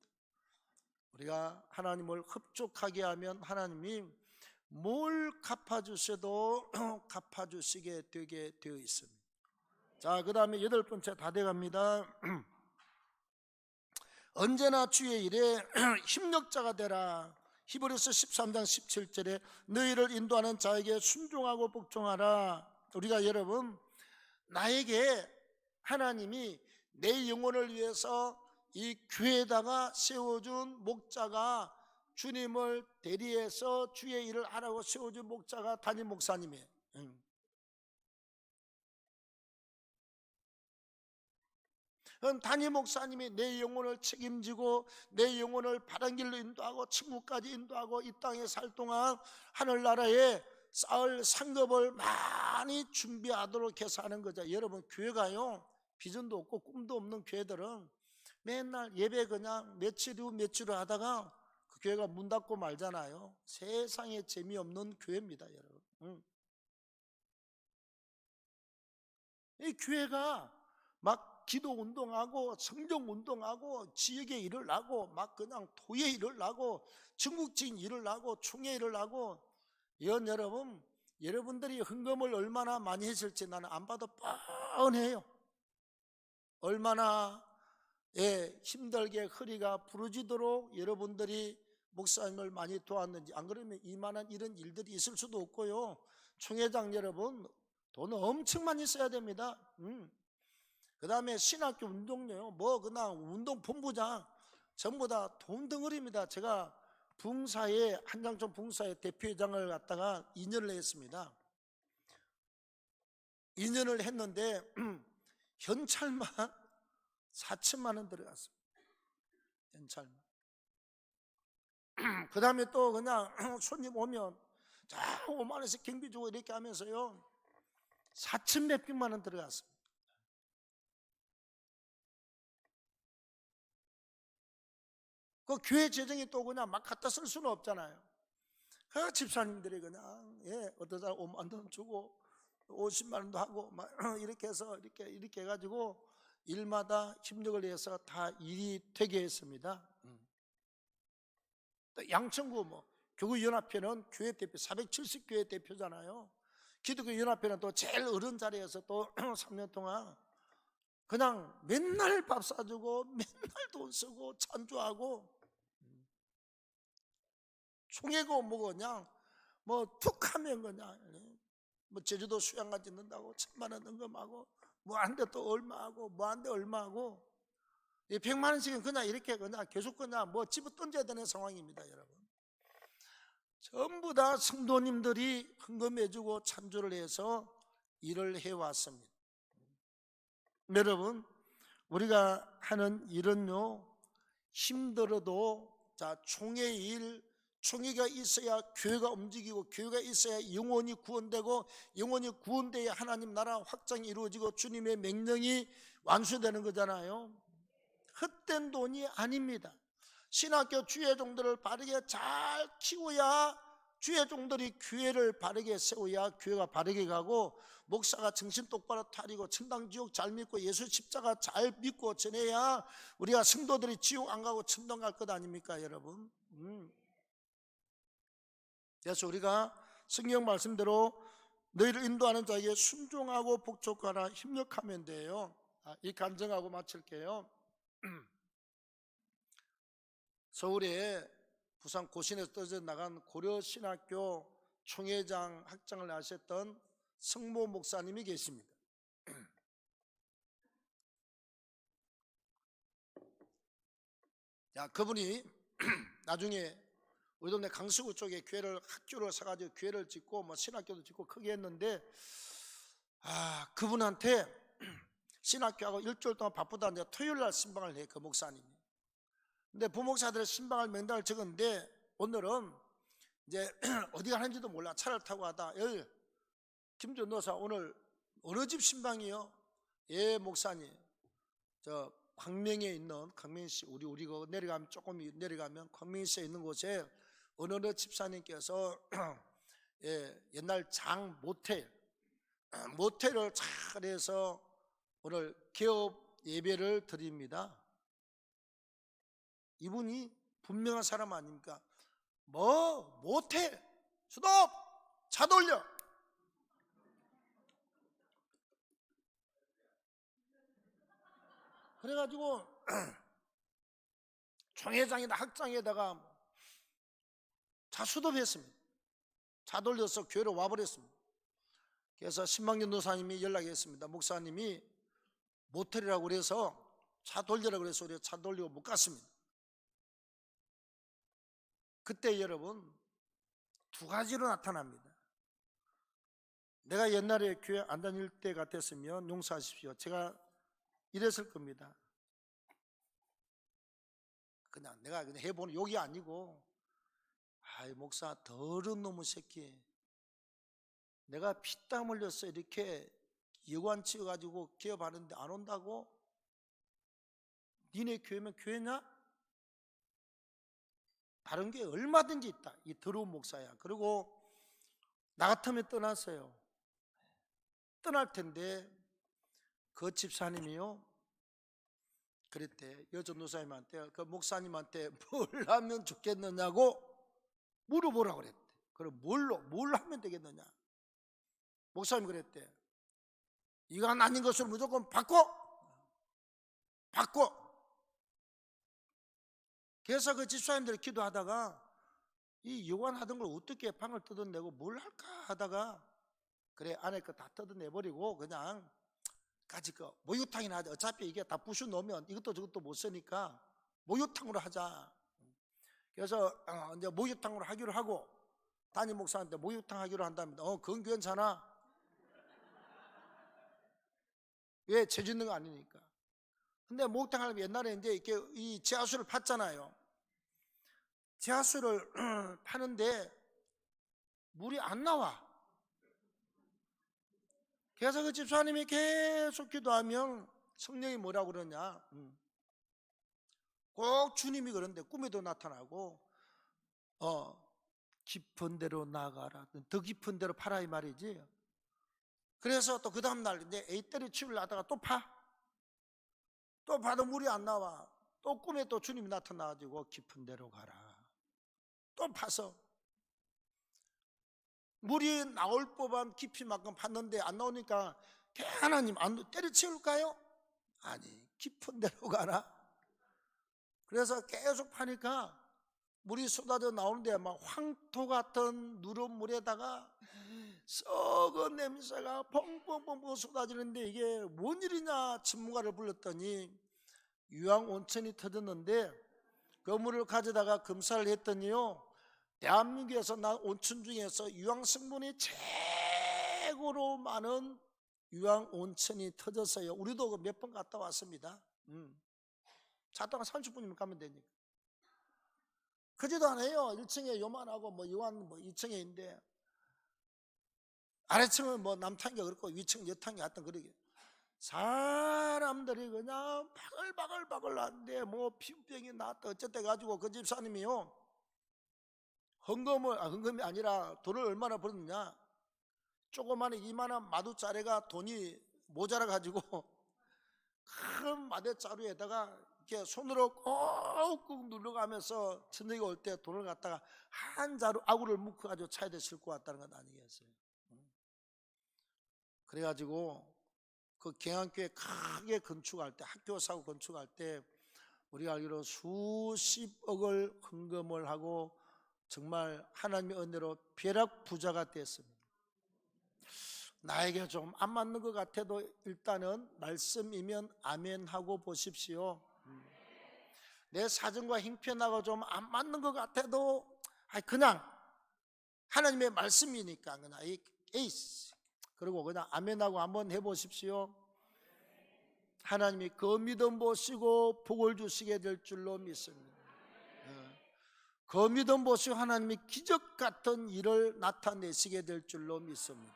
우리가 하나님을 흡족하게 하면 하나님이 뭘 갚아주셔도 갚아주시게 되게 되어 있습니다. 자, 그 다음에 8번째 다 돼갑니다. 언제나 주의 일에 힘력자가 되라. 히브리서 13장 17절에 너희를 인도하는 자에게 순종하고 복종하라. 우리가 여러분, 나에게 하나님이 내 영혼을 위해서 이 교회에다가 세워준 목자가, 주님을 대리해서 주의 일을 하라고 세워준 목자가 담임 목사님이에요. 담임 목사님이 내 영혼을 책임지고 내 영혼을 바른 길로 인도하고 천국까지 인도하고 이 땅에 살 동안 하늘나라에 쌓을 상급을 많이 준비하도록 해서 하는 거죠. 여러분, 교회가요 비전도 없고 꿈도 없는 교회들은 맨날 예배 그냥 며칠 후 며칠 후 하다가 그 교회가 문 닫고 말잖아요. 세상에 재미없는 교회입니다, 여러분. 이 교회가 막 기도 운동하고 성경 운동하고 지역에 일을 하고 막 그냥 도에 일을 하고 전국적인 일을 하고 총회 일을 하고 여러분, 여러분들이 헌금을 얼마나 많이 했을지 나는 안 봐도 뻔해요. 얼마나 힘들게 허리가 부러지도록 여러분들이 목사님을 많이 도왔는지. 안 그러면 이만한 이런 일들이 있을 수도 없고요. 총회장 여러분, 돈 엄청 많이 써야 됩니다. 그 다음에 신학교 운동료요, 뭐 그냥 운동본부장 전부 다 돈 덩어리입니다. 제가 붕사에, 한장촌 붕사의 대표회장을 갖다가 2년을 했습니다. 2년을 했는데 현찰만 4천만 원 들어갔습니다. 현찰만. 그 다음에 또 그냥 손님 오면 자 5만 원씩 경비 주고 이렇게 하면서요 4천 몇백만 원 들어갔습니다. 그 교회 재정이 또 그냥 막 갖다 쓸 수는 없잖아요. 그 집사님들이 그냥 어떤 사람 5만 원 주고 50만 원도 하고 막 이렇게 해서 이렇게 해가지고 일마다 협력을 해서 다 일이 되게 했습니다. 또 양천구 뭐 교구연합회는 교회 대표 470교회 대표잖아요. 기독교연합회는 또 제일 어른 자리에서 또 3년 동안 그냥 맨날 밥 사주고 맨날 돈 쓰고 찬조하고 총회고 뭐고 그냥 뭐 툭하면 그냥 뭐 제주도 수양관 짓는다고 1,000만 원 헌금하고 뭐 한 대 또 얼마하고 뭐 한 대 얼마하고 100만 원씩은 그냥 이렇게 그냥 계속 그냥 뭐 집어 던져야 되는 상황입니다. 여러분 전부 다 성도님들이 헌금해주고 찬조를 해서 일을 해왔습니다. 여러분 우리가 하는 일은요 힘들어도 자 총회 일, 총회가 있어야 교회가 움직이고 교회가 있어야 영혼이 구원되고 영혼이 구원돼야 하나님 나라 확장이 이루어지고 주님의 명령이 완수되는 거잖아요. 헛된 돈이 아닙니다. 신학교 주회종들을 바르게 잘 키워야 주회종들이 교회를 바르게 세워야 교회가 바르게 가고 목사가 정신 똑바로 차리고 천당 지옥 잘 믿고 예수 십자가 잘 믿고 전해야 우리가 성도들이 지옥 안 가고 천당 갈 것 아닙니까 여러분? 그래서 우리가 성경 말씀대로 너희를 인도하는 자에게 순종하고 복종하라 협력하면 돼요. 이 간증하고 마칠게요. 서울에 부산 고신에서 떨어져 나간 고려신학교 총회장 학장을 하셨던 성모 목사님이 계십니다. 그분이 나중에 우리 동네 강서구 쪽에 교회를 학교를 사가지고 교회를 짓고 뭐 신학교도 짓고 크게 했는데 그분한테 신학교하고 일주일 동안 바쁘다는데 토요일 날 신방을 해 그 목사님이. 근데 부목사들의 신방을 명단을 적었는데 오늘은 이제 어디 가는지도 몰라. 차를 타고 가다 김전도사 오늘 어느 집 신방이요? 예 목사님 저 광명에 있는 광명시 우리 그 내려가면 조금 내려가면 광명시에 있는 곳에 어느 집사님께서 옛날 장 모텔을 잘해서 오늘 개업 예배를 드립니다. 이분이 분명한 사람 아닙니까? 뭐 모텔 스톱 차 돌려 그래가지고 총회장이나 학장에다가 차 수dob했습니다. 차 돌려서 교회로 와버렸습니다. 그래서 신방전 도사님이 연락했습니다. 목사님이 모텔이라고 그래서 차 돌리라고 그래서 우리가 차 돌리고 못 갔습니다. 그때 여러분 두 가지로 나타납니다. 내가 옛날에 교회 안 다닐 때 같았으면 용서하십시오. 제가 이랬을 겁니다. 그냥 내가 그냥 해보는 욕이 아니고 목사 더러운 놈의 새끼 내가 피땀 흘렸어 이렇게 여관 치워가지고 기업하는데 안 온다고? 니네 교회면 교회냐? 다른 게 얼마든지 있다. 이 더러운 목사야. 그리고 나 같으면 떠났어요. 떠날 텐데 그 집사님이요 그랬대. 여전도사님한테 그 목사님한테 뭘 하면 좋겠느냐고 물어보라고 그랬대. 그럼 뭘 하면 되겠느냐? 목사님 그랬대. 이건 아닌 것을 무조건 바꿔. 그래서 그 집사님들 기도하다가 이 요관하던 걸 어떻게 방을 뜯어내고 뭘 할까 하다가 그래 안에 거 다 뜯어내버리고 그냥 까짓 거 목욕탕이나 하자. 어차피 이게 다 부셔 놓으면 이것도 저것도 못 쓰니까 목욕탕으로 하자. 그래서 이제 목욕탕으로 하기로 하고 담임 목사한테 목욕탕 하기로 한답니다. 그건 괜찮아. 왜? 죄 짓는 거 아니니까. 근데 목욕탕 하려면 옛날에 이제 이렇게 이 지하수를 팠잖아요. 지하수를 파는데 물이 안 나와. 그래서 그 집사님이 계속 기도하면 성령이 뭐라고 그러냐? 꼭 주님이 그런데 꿈에도 나타나고 깊은 데로 나가라. 더 깊은 데로 파라 이 말이지. 그래서 또 그 다음날 이제 에이 때려치우려 하다가 또 파도 물이 안 나와. 또 꿈에 또 주님이 나타나가지고 깊은 데로 가라. 또 파서 물이 나올 법한 깊이만큼 팠는데 안 나오니까 하나님 안 때려치울까요? 아니 깊은 데로 가라. 그래서 계속 파니까 물이 쏟아져 나오는데 막 황토 같은 누런 물에다가 썩은 냄새가 펑펑펑펑 쏟아지는데 이게 뭔 일이냐 전문가를 불렀더니 유황 온천이 터졌는데 그 물을 가져다가 검사를 했더니요 대한민국에서 난 온천 중에서 유황 성분이 최고로 많은 유황 온천이 터졌어요. 우리도 몇 번 갔다 왔습니다. 차 타고 30분이면 가면 되니까. 그지도 않아요. 1층에 요만하고 뭐 유황 2층에 있는데 아래층은 뭐 남탕이 그렇고 위층 여탕이 하여튼 그러게 사람들이 그냥 바글바글 하는데 뭐 피부병이 났다 어쨌든 가지고 그 집사님이요 헌금이 아니라 돈을 얼마나 벌었느냐 조그마한 이만한 마두짜리가 돈이 모자라 가지고 큰 마대자루에다가 이렇게 손으로 꾹꾹 눌러가면서 저녁에 올 때 돈을 갖다가 한 자루 아구를 묶어가지고 차에다 싣고 왔다는 건 아니겠어요. 그래가지고 그 경안교회 크게 건축할 때 학교 사고 건축할 때 우리가 알기로 수십억을 헌금을 하고 정말 하나님의 은혜로 벼락 부자가 됐습니다. 나에게 좀 안 맞는 것 같아도 일단은 말씀이면 아멘 하고 보십시오. 내 사정과 형편하고 좀 안 맞는 것 같아도 그냥 하나님의 말씀이니까 그냥 에이스 그리고 그냥 아멘하고 한번 해보십시오. 하나님이 그 믿음 보시고 복을 주시게 될 줄로 믿습니다. 그 믿음 보시고 하나님이 기적 같은 일을 나타내시게 될 줄로 믿습니다.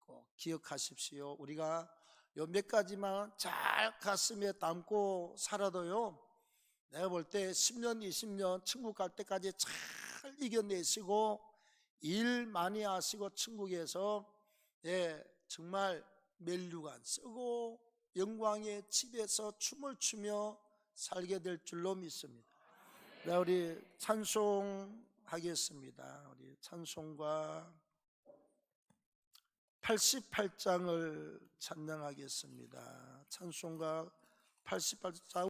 꼭 기억하십시오. 우리가 요 몇 가지만 잘 가슴에 담고 살아도요 내가 볼 때 10년 20년 천국 갈 때까지 잘 이겨내시고 일 많이 하시고 천국에서 정말 멸류관 쓰고 영광의 집에서 춤을 추며 살게 될 줄로 믿습니다. 네, 우리 찬송하겠습니다. 우리 찬송가 88장을 찬양하겠습니다. 찬송가 88장